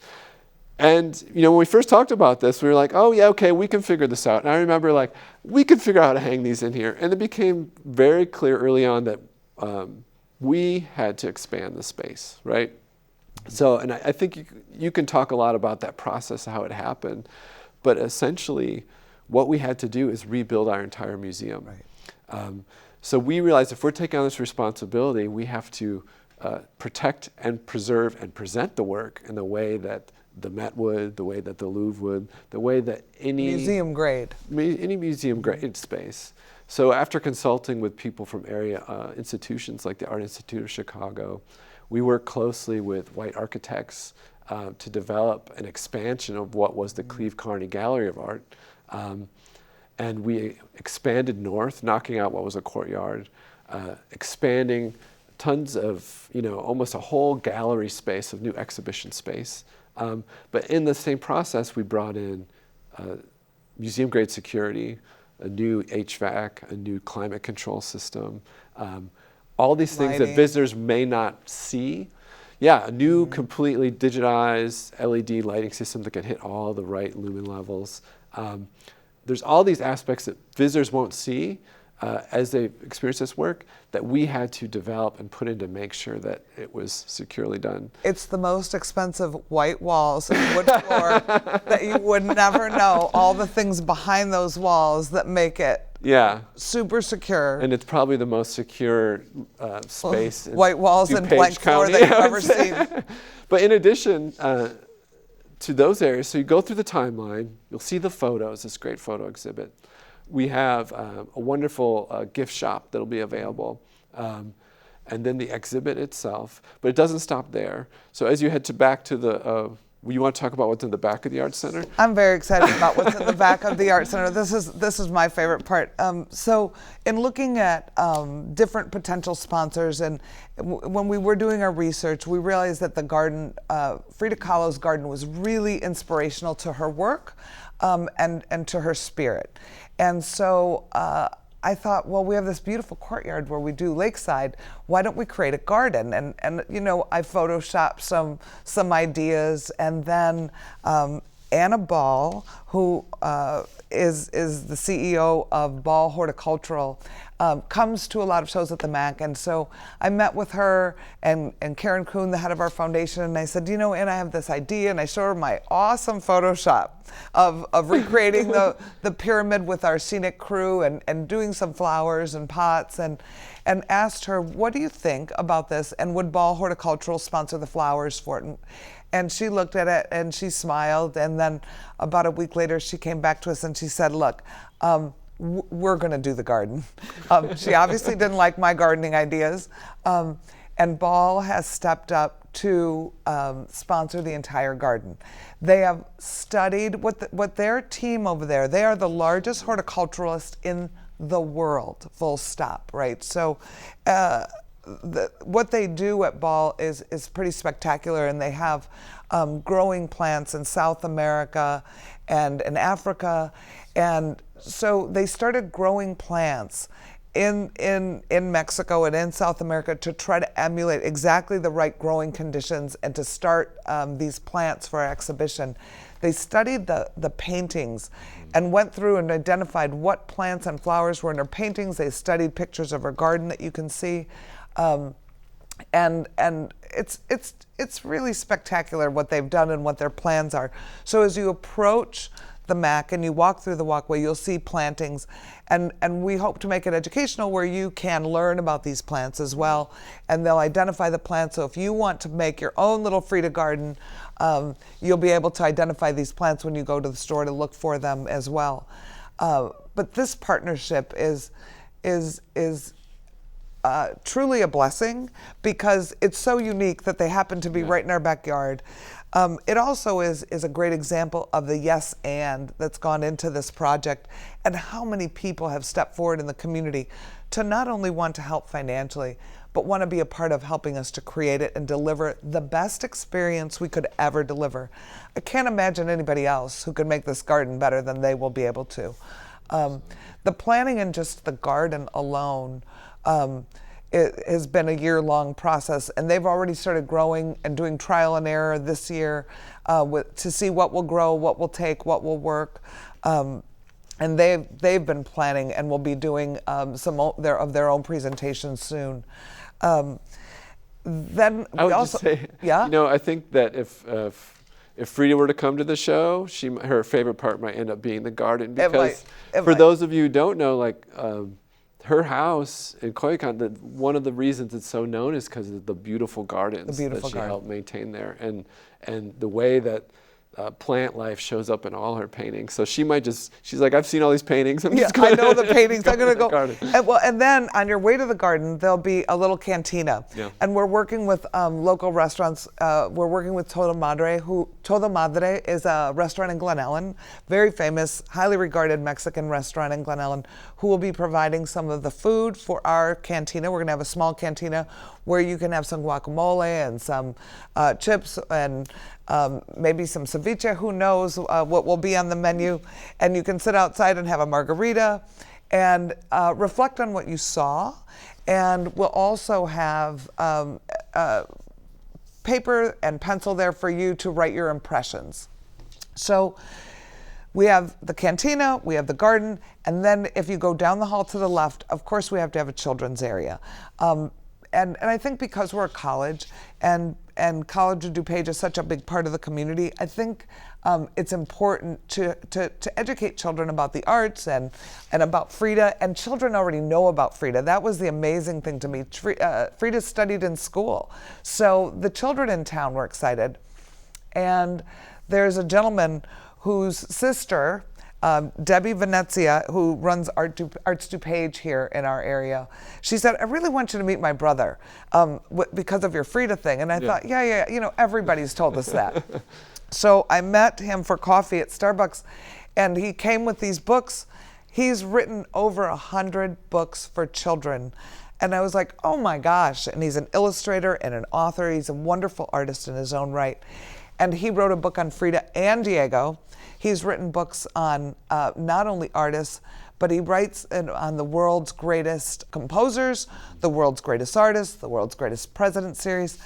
And when we first talked about this, we were like, oh yeah, okay, we can figure this out. And I remember like, we could figure out how to hang these in here. And it became very clear early on that we had to expand the space, right? So, and I think you can talk a lot about that process, how it happened. But essentially, what we had to do is rebuild our entire museum. Right. So we realized if we're taking on this responsibility, we have to protect and preserve and present the work in the way that the Met would, the way that the Louvre would, the way that any museum grade space. So after consulting with people from area institutions like the Art Institute of Chicago, we worked closely with white architects to develop an expansion of what was the Cleve Carney Gallery of Art. And we expanded north, knocking out what was a courtyard, expanding tons of, almost a whole gallery space of new exhibition space. But in the same process, we brought in museum grade security, a new HVAC, a new climate control system, all these things that visitors may not see. Yeah, a new completely digitized LED lighting system that can hit all the right lumen levels. There's all these aspects that visitors won't see as they experience this work that we had to develop and put in to make sure that it was securely done. It's the most expensive white walls and wood floor that you would never know. All the things behind those walls that make it super secure. And it's probably the most secure space. White walls and blank floor that you've ever seen. But in addition to those areas, so you go through the timeline, you'll see the photos, this great photo exhibit. We have a wonderful gift shop that'll be available, and then the exhibit itself. But it doesn't stop there. So as you head back to the, you want to talk about what's in the back of the Art Center? I'm very excited about what's in the back of the Art Center. This is my favorite part. So in looking at different potential sponsors, and when we were doing our research, we realized that the garden, Frida Kahlo's garden, was really inspirational to her work and to her spirit. And so I thought, well, we have this beautiful courtyard where we do lakeside. Why don't we create a garden? And you know, I photoshopped some ideas, and then Anna Ball, who is the CEO of Ball Horticultural, comes to a lot of shows at the MAC, and so I met with her and Karen Kuhn, the head of our foundation, and I said, you know, Anna, I have this idea, and I showed her my awesome Photoshop of recreating the pyramid with our scenic crew and doing some flowers and pots, and asked her, what do you think about this, and would Ball Horticultural sponsor the flowers for it? And she looked at it and she smiled, and then about a week later she came back to us and she said, look, we're going to do the garden. She obviously didn't like my gardening ideas, and Ball has stepped up to sponsor the entire garden. They have studied what their team over there, they are the largest horticulturalist in the world, full stop, right? So what they do at Ball is pretty spectacular, and they have growing plants in South America and in Africa, and so they started growing plants in Mexico and in South America to try to emulate exactly the right growing conditions and to start these plants for our exhibition. They studied the paintings and went through and identified what plants and flowers were in their paintings. They studied pictures of our garden that you can see. And it's really spectacular what they've done and what their plans are. So as you approach the MAC and you walk through the walkway, you'll see plantings, and we hope to make it educational where you can learn about these plants as well, and they'll identify the plants. So if you want to make your own little Frida garden, you'll be able to identify these plants when you go to the store to look for them as well. But this partnership is truly a blessing because it's so unique that they happen to be right in our backyard. It also is a great example of the yes and that's gone into this project, and how many people have stepped forward in the community to not only want to help financially, but want to be a part of helping us to create it and deliver the best experience we could ever deliver. I can't imagine anybody else who could make this garden better than they will be able to. The planning in just the garden alone, it has been a year-long process, and they've already started growing and doing trial and error this year to see what will grow, what will take, what will work. And they've been planning and will be doing some of their own presentations soon. Then I would just say, yeah? You know, I think that if Frida were to come to the show, her favorite part might end up being the garden, because for those of you who don't know, like her house in Koyakan, one of the reasons it's so known is because of the beautiful gardens that she helped maintain there, and the way that plant life shows up in all her paintings. So she's like, I've seen all these paintings. I know the paintings. I'm going to go. And then on your way to the garden, there'll be a little cantina. Yeah. And we're working with local restaurants. We're working with Todo Madre is a restaurant in Glen Ellen, very famous, highly regarded Mexican restaurant in Glen Ellen, who will be providing some of the food for our cantina. We're going to have a small cantina where you can have some guacamole and some chips and maybe some ceviche, who knows what will be on the menu. And you can sit outside and have a margarita and reflect on what you saw. And we'll also have paper and pencil there for you to write your impressions. So we have the cantina, we have the garden, and then if you go down the hall to the left, of course we have to have a children's area. And I think because we're a college and College of DuPage is such a big part of the community, I think it's important to educate children about the arts and about Frida, and children already know about Frida. That was the amazing thing to me. Frida studied in school. So the children in town were excited. And there's a gentleman whose sister, Debbie Venezia, who runs Arts DuPage here in our area, she said, I really want you to meet my brother because of your Frida thing. And I thought, yeah, you know, everybody's told us that. So I met him for coffee at Starbucks, and he came with these books. He's written over 100 books for children. And I was like, oh my gosh. And he's an illustrator and an author. He's a wonderful artist in his own right. And he wrote a book on Frida and Diego. He's written books on not only artists, but he writes on the world's greatest composers, the world's greatest artists, the world's greatest president series.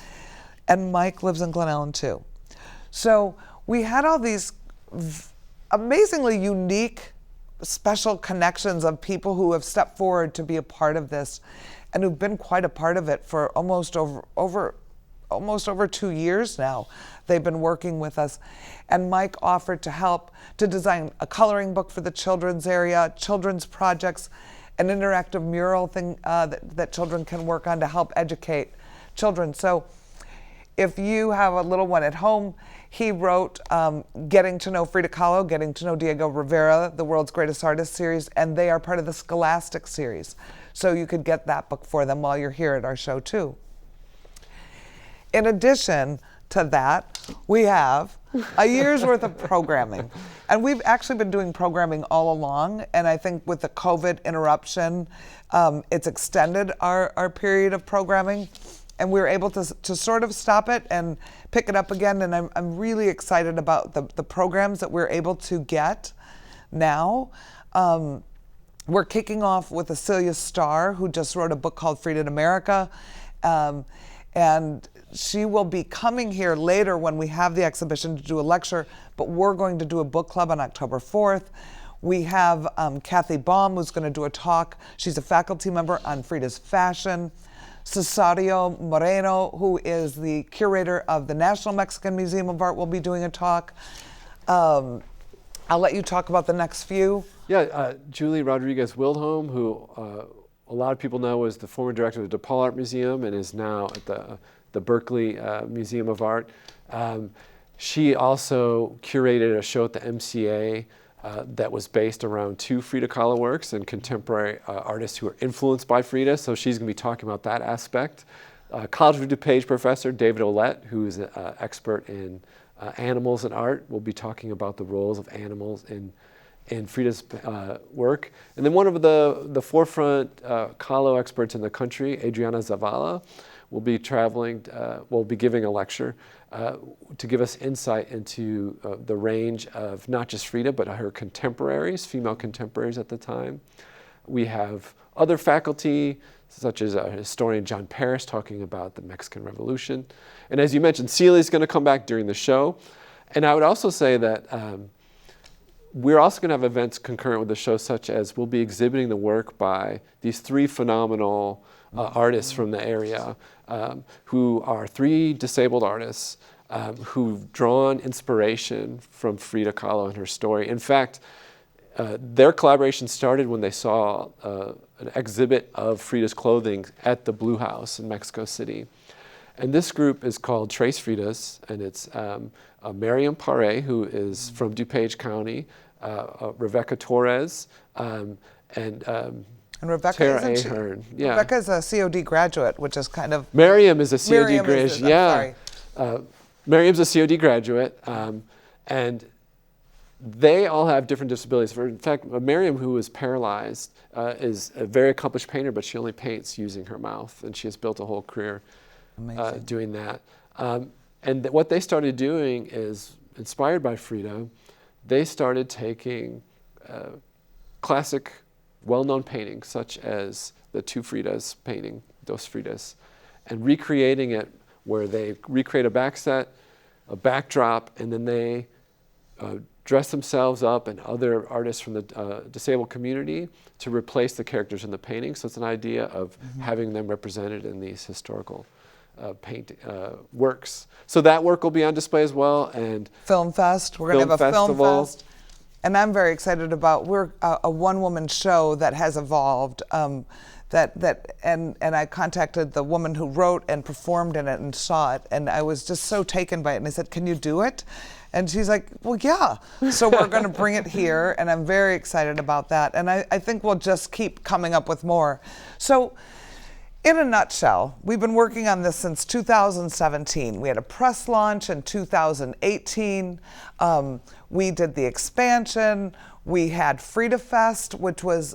And Mike lives in Glen Ellen too. So we had all these amazingly unique, special connections of people who have stepped forward to be a part of this and who've been quite a part of it for almost over 2 years now. They've been working with us. And Mike offered to help to design a coloring book for the children's area, children's projects, an interactive mural thing that children can work on to help educate children. So if you have a little one at home, he wrote Getting to Know Frida Kahlo, Getting to Know Diego Rivera, the World's Greatest Artist series, and they are part of the Scholastic series. So you could get that book for them while you're here at our show too. In addition to that, we have a year's worth of programming. And we've actually been doing programming all along, and I think with the COVID interruption, it's extended our period of programming. And we were able to sort of stop it and pick it up again. And I'm really excited about the programs that we're able to get now. We're kicking off with Celia Starr, who just wrote a book called Frida in America. And she will be coming here later when we have the exhibition to do a lecture, but we're going to do a book club on October 4th. We have Kathy Baum, who's going to do a talk. She's a faculty member on Frida's fashion. Cesario Moreno, who is the curator of the National Mexican Museum of Art, will be doing a talk. I'll let you talk about the next few. Yeah, Julie Rodriguez Wildholm, who a lot of people know is the former director of the DePaul Art Museum and is now at the Berkeley Museum of Art. She also curated a show at the MCA that was based around 2 Frida Kahlo works and contemporary artists who are influenced by Frida. So she's going to be talking about that aspect. College of DuPage professor David Ouellette, who is an expert in animals and art, will be talking about the roles of animals in Frida's work. And then one of the forefront Kahlo experts in the country, Adriana Zavala, will be will be giving a lecture to give us insight into the range of not just Frida, but her contemporaries, female contemporaries at the time. We have other faculty, such as historian John Paris, talking about the Mexican Revolution. And as you mentioned, Celia's going to come back during the show. And I would also say that we're also going to have events concurrent with the show, such as we'll be exhibiting the work by these 3 phenomenal artists from the area, who are 3 disabled artists who've drawn inspiration from Frida Kahlo and her story. In fact, their collaboration started when they saw an exhibit of Frida's clothing at the Blue House in Mexico City. And this group is called Trace Fridas, and it's Miriam Pare, who is from DuPage County, Rebecca Torres, and Rebecca Tara isn't Ahern. She, yeah. Rebecca's a COD graduate, which is kind of... Miriam is a COD graduate. Yeah. Sorry. Miriam's a COD graduate, and they all have different disabilities. In fact, Miriam, who is paralyzed, is a very accomplished painter, but she only paints using her mouth, and she has built a whole career doing that. And what they started doing is, inspired by Frida, they started taking classic, well-known paintings, such as the 2 Fridas painting, Dos Fridas, and recreating it where they recreate a backset, a backdrop, and then they dress themselves up and other artists from the disabled community to replace the characters in the painting. So it's an idea of having them represented in these historical works. So that work will be on display as well. And Film Fest. We're going to have a Film Fest. And I'm very excited about, we're a one-woman show that has evolved. And I contacted the woman who wrote and performed in it and saw it, and I was just so taken by it. And I said, "Can you do it?" And she's like, "Well, yeah." So we're going to bring it here, and I'm very excited about that. And I think we'll just keep coming up with more. So, in a nutshell, we've been working on this since 2017. We had a press launch in 2018. We did the expansion. We had Frida Fest, which was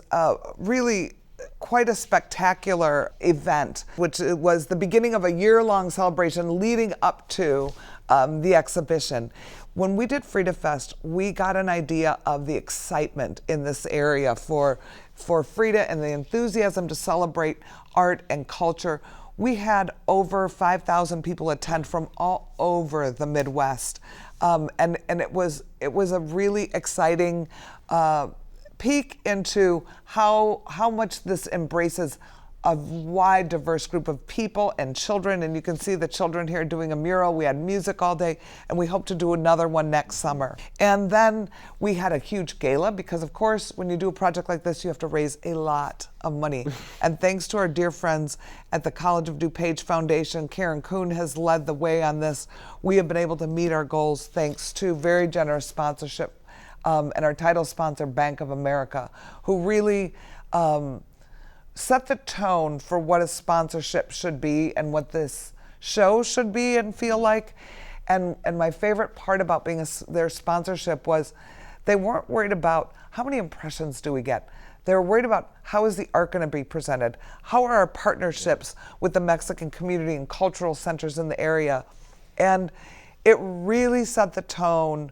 really quite a spectacular event, which was the beginning of a year-long celebration leading up to the exhibition. When we did Frida Fest, we got an idea of the excitement in this area for Frida and the enthusiasm to celebrate art and culture. We had over 5,000 people attend from all over the Midwest, and it was a really exciting peek into how much this embraces a wide, diverse group of people and children. And you can see the children here doing a mural. We had music all day, and we hope to do another one next summer. And then we had a huge gala because, of course, when you do a project like this, you have to raise a lot of money. And thanks to our dear friends at the College of DuPage Foundation, Karen Kuhn has led the way on this. We have been able to meet our goals thanks to very generous sponsorship and our title sponsor, Bank of America, who really set the tone for what a sponsorship should be and what this show should be and feel like. And my favorite part about being their sponsorship was they weren't worried about how many impressions do we get. They were worried about how is the art going to be presented? How are our partnerships with the Mexican community and cultural centers in the area? And it really set the tone.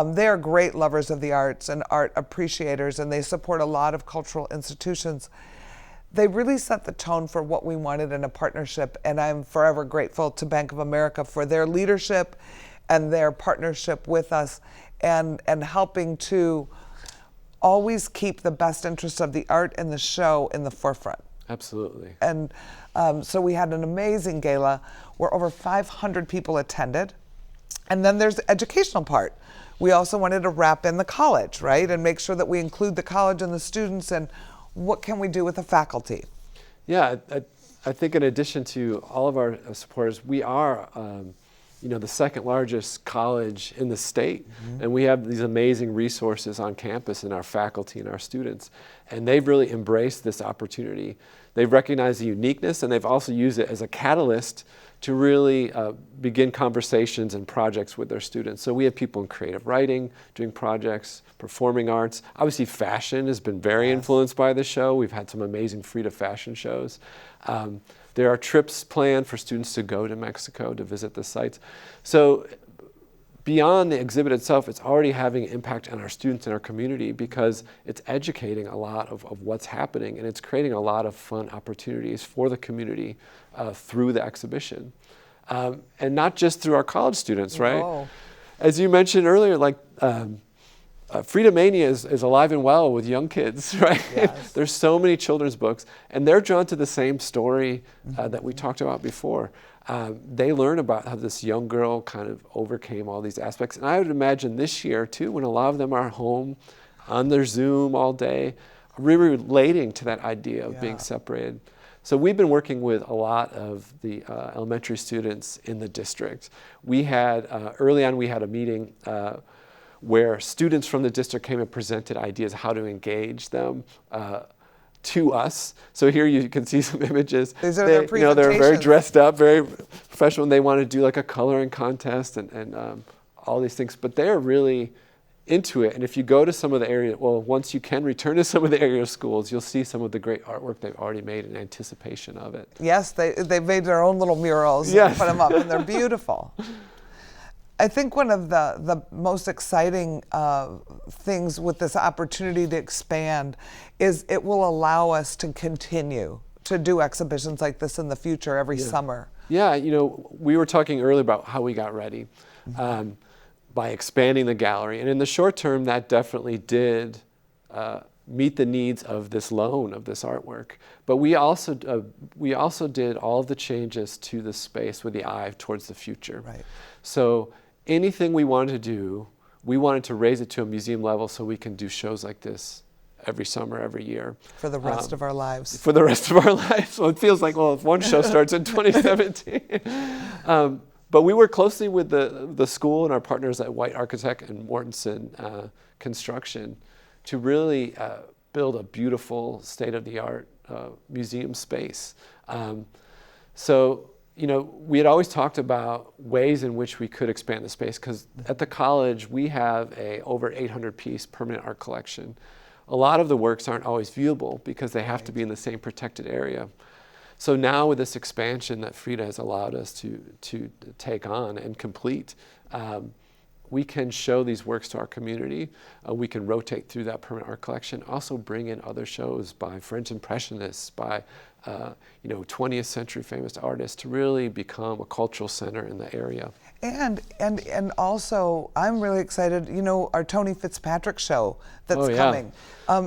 They are great lovers of the arts and art appreciators, and they support a lot of cultural institutions. They really set the tone for what we wanted in a partnership, and I'm forever grateful to Bank of America for their leadership and their partnership with us and helping to always keep the best interests of the art and the show in the forefront. Absolutely. And so we had an amazing gala where over 500 people attended. And then there's the educational part. We also wanted to wrap in the college, right? And make sure that we include the college and the students and what can we do with the faculty? Yeah, I think in addition to all of our supporters, we are the second largest college in the state. Mm-hmm. And we have these amazing resources on campus in our faculty and our students. And they've really embraced this opportunity. They've recognized the uniqueness, and they've also used it as a catalyst to really begin conversations and projects with their students. So we have people in creative writing, doing projects, performing arts. Obviously fashion has been very influenced by the show. We've had some amazing Frida fashion shows. There are trips planned for students to go to Mexico to visit the sites. So beyond the exhibit itself, it's already having an impact on our students and our community because it's educating a lot of what's happening, and it's creating a lot of fun opportunities for the community through the exhibition. And not just through our college students, right? Whoa. As you mentioned earlier, like Frida Mania is alive and well with young kids, right? Yes. There's so many children's books, and they're drawn to the same story that we talked about before. They learn about how this young girl kind of overcame all these aspects. And I would imagine this year, too, when a lot of them are home on their Zoom all day, really relating to that idea of being separated. So we've been working with a lot of the elementary students in the district. We had, early on, we had a meeting where students from the district came and presented ideas how to engage them to us. So here you can see some images. These are their presentations. They're very dressed up, very professional, and they want to do like a coloring contest and all these things. But they're really into it. And if you go to some of the area, well, once you can return to some of the area schools, you'll see some of the great artwork they've already made in anticipation of it. Yes, they made their own little murals Yes. and put them up, and they're beautiful. I think one of the most exciting things with this opportunity to expand is it will allow us to continue to do exhibitions like this in the future every summer. Yeah, we were talking earlier about how we got ready by expanding the gallery. And in the short term, that definitely did meet the needs of this loan, of this artwork. But we also did all of the changes to the space with the eye towards the future. Right. So anything we wanted to do, we wanted to raise it to a museum level so we can do shows like this every summer, every year. For the rest of our lives. For the rest of our lives. So it feels like, well, if one show starts in 2017. But we work closely with the school and our partners at White Architect and Mortensen Construction to really build a beautiful state-of-the-art museum space. We had always talked about ways in which we could expand the space because at the college we have a over 800-piece permanent art collection. A lot of the works aren't always viewable because they have to be in the same protected area. So now with this expansion that Frida has allowed us to take on and complete, we can show these works to our community. We can rotate through that permanent art collection, also bring in other shows by French Impressionists, by 20th century famous artists to really become a cultural center in the area. And also, I'm really excited, our Tony Fitzpatrick show that's coming.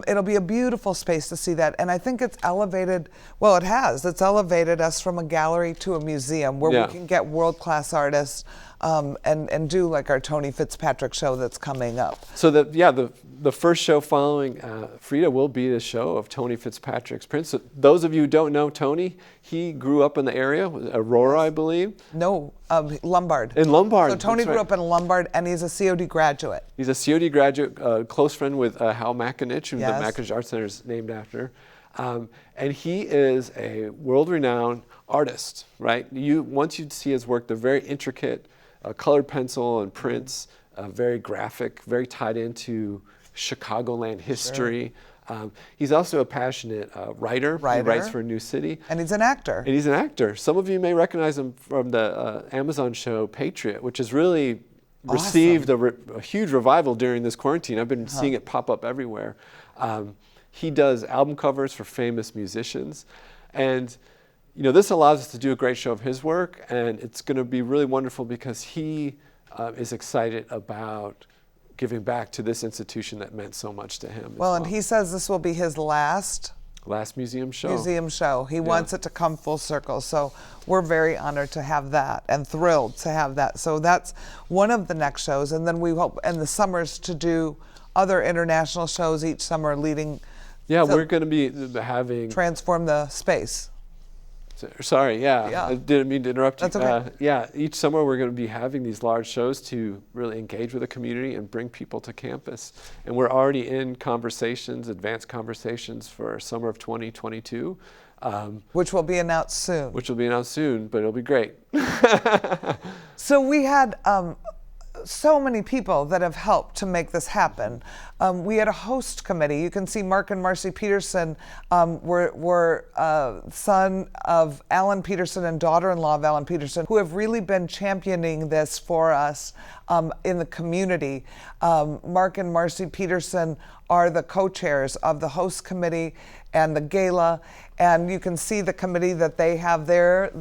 It'll be a beautiful space to see that. And I think it's elevated, it's elevated us from a gallery to a museum where we can get world-class artists and do like our Tony Fitzpatrick show that's coming up. So the first show following Frida will be the show of Tony Fitzpatrick's prints. So those of you who don't know Tony, he grew up in the area, Aurora, I believe. No, Lombard. In Lombard. So Tony grew up in Lombard, and he's a COD graduate. He's a COD graduate, close friend with Hal Makinich, who the Makinich Art Center is named after. And he is a world-renowned artist, right? Once you see his work, they're very intricate, colored pencil and prints, very graphic, very tied into Chicagoland history. Sure. He's also a passionate writer. He writes for New City. And he's an actor. Some of you may recognize him from the Amazon show Patriot, which has really received a huge revival during this quarantine. I've been seeing it pop up everywhere. He does album covers for famous musicians. And this allows us to do a great show of his work, and it's going to be really wonderful because he is excited about giving back to this institution that meant so much to him. Well, and he says this will be his last museum show. He wants it to come full circle. So we're very honored to have that and thrilled to have that. So that's one of the next shows. And then we hope in the summers to do other international shows each summer leading. We're going to be having... Transform the space. Sorry, I didn't mean to interrupt you. That's okay. Each summer we're going to be having these large shows to really engage with the community and bring people to campus. And we're already in advanced conversations for summer of 2022. Which will be announced soon. But it'll be great. So we had so many people that have helped to make this happen. We had a host committee. You can see Mark and Marcy Peterson were son of Alan Peterson and daughter-in-law of Alan Peterson, who have really been championing this for us in the community. Mark and Marcy Peterson are the co-chairs of the host committee and the gala, and you can see the committee that they have there.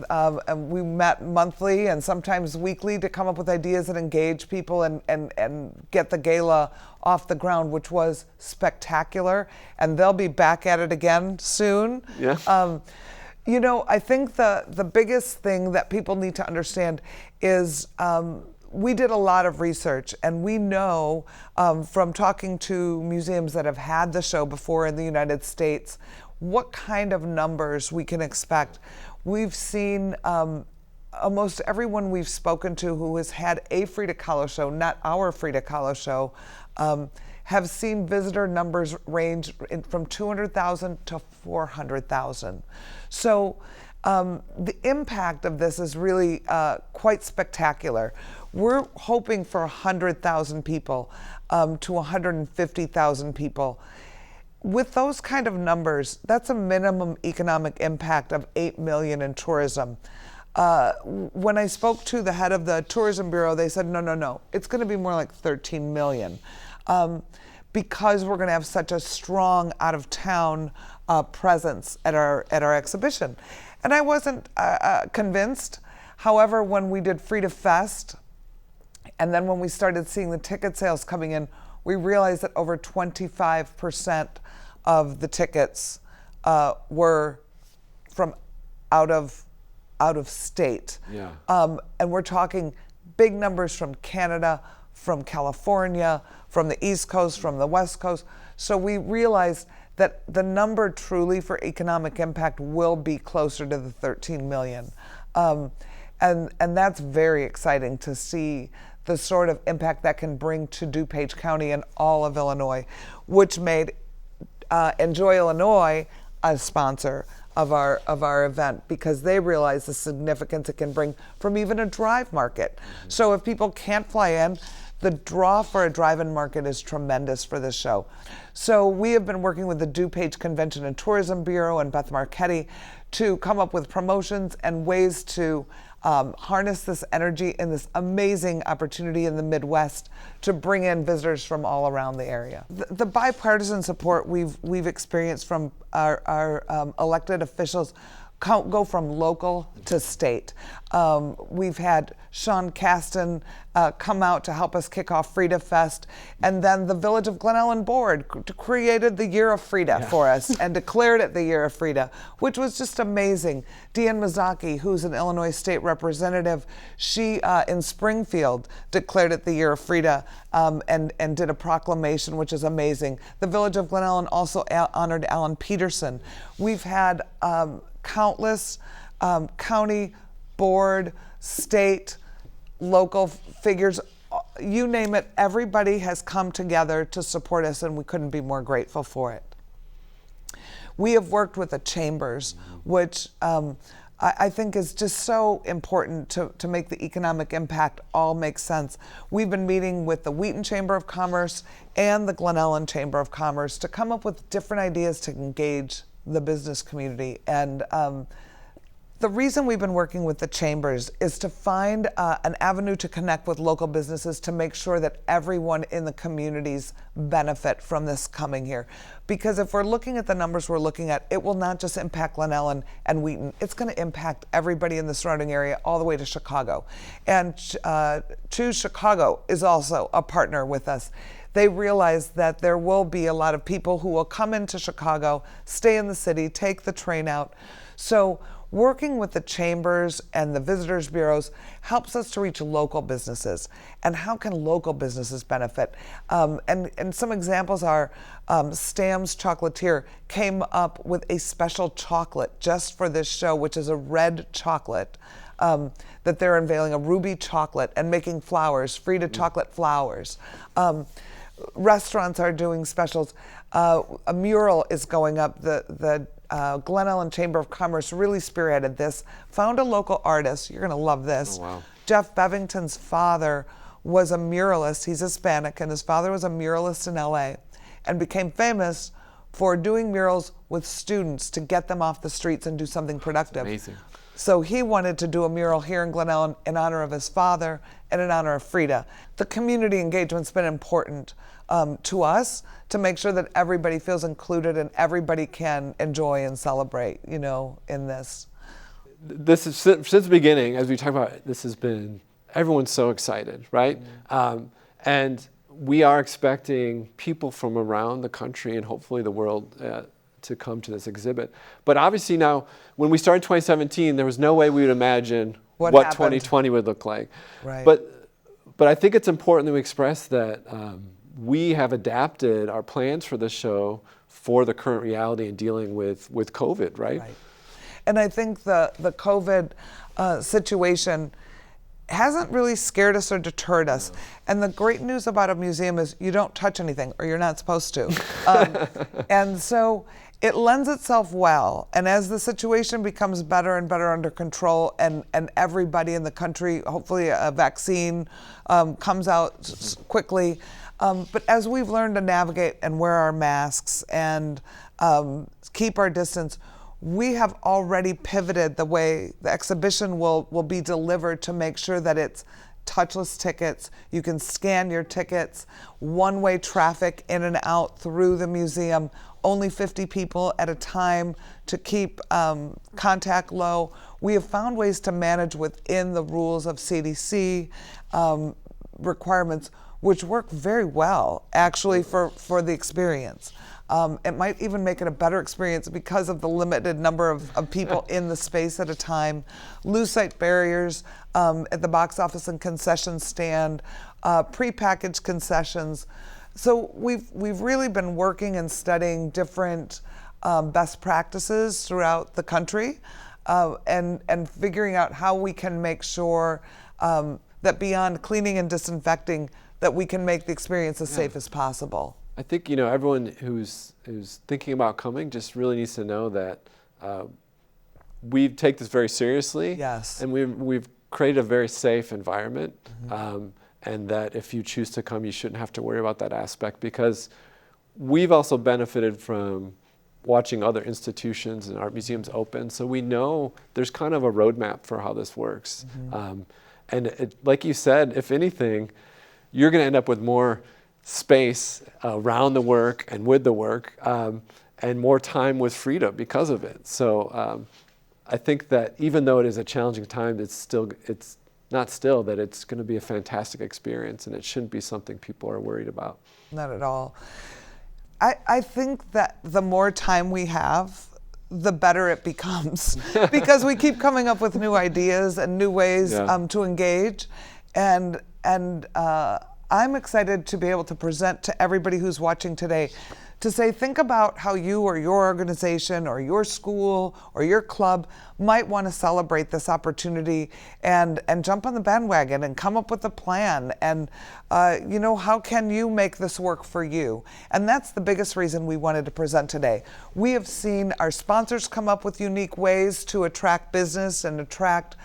And we met monthly and sometimes weekly to come up with ideas and engage people and get the gala off the ground, which was spectacular. And they'll be back at it again soon. Yeah. I think the biggest thing that people need to understand is we did a lot of research, and we know from talking to museums that have had the show before in the United States what kind of numbers we can expect. We've seen almost everyone we've spoken to who has had a Frida Kahlo show, not our Frida Kahlo show, have seen visitor numbers range from 200,000 to 400,000. So the impact of this is really quite spectacular. We're hoping for 100,000 people to 150,000 people. With those kind of numbers, that's a minimum economic impact of 8 million in tourism. When I spoke to the head of the Tourism Bureau, they said, no, it's going to be more like 13 million because we're going to have such a strong out-of-town presence at our exhibition. And I wasn't convinced. However, when we did Frida Fest, and then when we started seeing the ticket sales coming in, we realized that over 25% of the tickets were from out of state. Yeah. And we're talking big numbers from Canada, from California, from the East Coast, from the West Coast. So we realized that the number truly for economic impact will be closer to the 13 million. And that's very exciting to see the sort of impact that can bring to DuPage County and all of Illinois, which made Enjoy Illinois a sponsor of our event, because they realize the significance it can bring from even a drive market. So if people can't fly in, the draw for a drive-in market is tremendous for this show. So we have been working with the DuPage Convention and Tourism Bureau and Beth Marchetti to come up with promotions and ways to harness this energy in this amazing opportunity in the Midwest to bring in visitors from all around the area. The bipartisan support we've experienced from our elected officials go from local to state. We've had Sean Caston come out to help us kick off Frida Fest, and then the Village of Glen Ellen Board created the Year of Frida for us and declared it the Year of Frida, which was just amazing. Deanne Mazzocchi, who's an Illinois state representative, she in Springfield declared it the Year of Frida and did a proclamation, which is amazing. The Village of Glen Ellen also honored Alan Peterson. We've had countless county, board, state, local figures, you name it, everybody has come together to support us, and we couldn't be more grateful for it. We have worked with the chambers, which I think is just so important to make the economic impact all make sense. We've been meeting with the Witte Chamber of Commerce and the Glen Ellen Chamber of Commerce to come up with different ideas to engage the business community. And the reason we've been working with the chambers is to find an avenue to connect with local businesses to make sure that everyone in the communities benefit from this coming here. Because if we're looking at the numbers we're looking at, it will not just impact Glen Ellen and Wheaton, it's going to impact everybody in the surrounding area all the way to Chicago. And Choose Chicago is also a partner with us. They realize that there will be a lot of people who will come into Chicago, stay in the city, take the train out. So working with the chambers and the visitors bureaus helps us to reach local businesses. And how can local businesses benefit? And some examples are Stam's Chocolatier came up with a special chocolate just for this show, which is a red chocolate that they're unveiling, a ruby chocolate, and making flowers, Frida chocolate flowers. Restaurants are doing specials. A mural is going up. The Glen Ellen Chamber of Commerce really spearheaded this, found a local artist. You're going to love this. Oh, wow. Jeff Bevington's father was a muralist. He's Hispanic, and his father was a muralist in LA and became famous for doing murals with students to get them off the streets and do something productive. That's amazing. So he wanted to do a mural here in Glen Ellen in honor of his father and in honor of Frida. The community engagement's been important to us to make sure that everybody feels included and everybody can enjoy and celebrate, you know, in this. This is, since the beginning, as we talk about, this has been, everyone's so excited, right? And we are expecting people from around the country and hopefully the world to come to this exhibit. But obviously now, when we started 2017, there was no way we would imagine what 2020 would look like. Right. But I think it's important that we express that we have adapted our plans for this show for the current reality in dealing with COVID, right? Right. And I think the COVID situation hasn't really scared us or deterred us. No. And the great news about a museum is you don't touch anything, or you're not supposed to. And so it lends itself well. And as the situation becomes better and better under control, and everybody in the country, hopefully a vaccine comes out quickly. But as we've learned to navigate and wear our masks and keep our distance, we have already pivoted the way the exhibition will be delivered to make sure that it's touchless tickets. You can scan your tickets, one-way traffic in and out through the museum, only 50 people at a time to keep contact low. We have found ways to manage within the rules of CDC requirements, which work very well, actually, for the experience. It might even make it a better experience because of the limited number of people in the space at a time. Lucite barriers at the box office and concession stand, prepackaged concessions. So we've really been working and studying different best practices throughout the country and figuring out how we can make sure that beyond cleaning and disinfecting, that we can make the experience as safe as possible. I think, you know, everyone who's thinking about coming just really needs to know that we take this very seriously. Yes. And we've created a very safe environment. and that if you choose to come, you shouldn't have to worry about that aspect, because we've also benefited from watching other institutions and art museums open, so we know there's kind of a roadmap for how this works. And like you said, if anything, you're going to end up with more space around the work and with the work, and more time with Frida because of it. So I think that even though it is a challenging time, it's that it's going to be a fantastic experience, and it shouldn't be something people are worried about. Not at all. I think that the more time we have, the better it becomes, because we keep coming up with new ideas and new ways to engage. And I'm excited to be able to present to everybody who's watching today, to say, think about how you or your organization or your school or your club might want to celebrate this opportunity, and jump on the bandwagon and come up with a plan. And how can you make this work for you? And that's the biggest reason we wanted to present today. We have seen our sponsors come up with unique ways to attract business and attract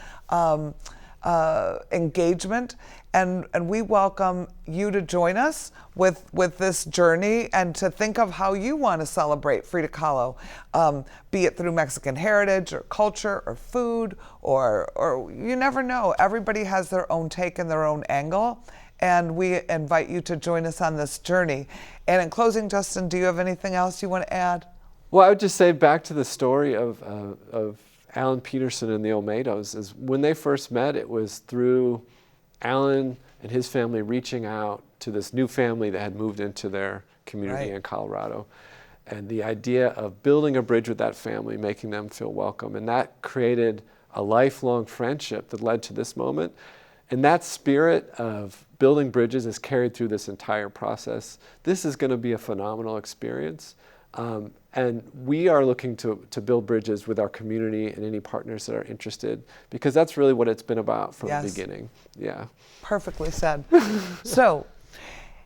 engagement, and we welcome you to join us with this journey, and to think of how you want to celebrate Frida Kahlo, be it through Mexican heritage or culture or food, or you never know. Everybody has their own take and their own angle, and we invite you to join us on this journey. And in closing, Justin, do you have anything else you want to add? Well, I would just say, back to the story of Alan Peterson and the Olmedos, is when they first met, it was through Alan and his family reaching out to this new family that had moved into their community in Colorado. And the idea of building a bridge with that family, making them feel welcome. And that created a lifelong friendship that led to this moment. And that spirit of building bridges is carried through this entire process. This is going to be a phenomenal experience. And we are looking to build bridges with our community and any partners that are interested, because that's really what it's been about from the beginning. Yeah. Perfectly said. So,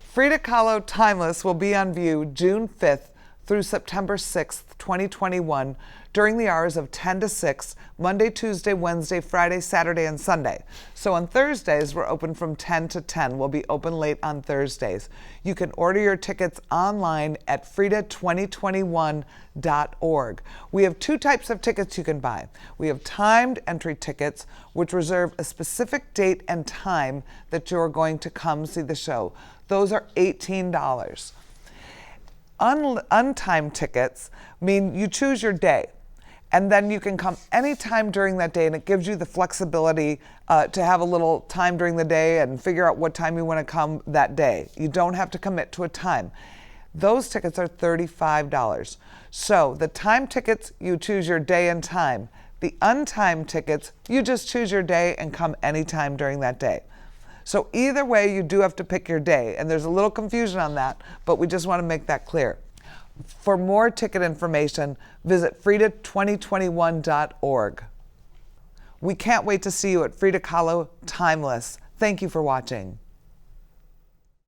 Frida Kahlo Timeless will be on view June 5th through September 6th, 2021, during the hours of 10 to 6, Monday, Tuesday, Wednesday, Friday, Saturday, and Sunday. So on Thursdays, we're open from 10 to 10. We'll be open late on Thursdays. You can order your tickets online at frida2021.org. We have two types of tickets you can buy. We have timed entry tickets, which reserve a specific date and time that you're going to come see the show. Those are $18. Untimed tickets mean you choose your day, and then you can come anytime during that day, and it gives you the flexibility to have a little time during the day and figure out what time you want to come that day. You don't have to commit to a time. Those tickets are $35. So the time tickets, you choose your day and time. The untimed tickets, you just choose your day and come anytime during that day. So either way, you do have to pick your day, and there's a little confusion on that, but we just want to make that clear. For more ticket information, visit frida2021.org. We can't wait to see you at Frida Kahlo Timeless. Thank you for watching.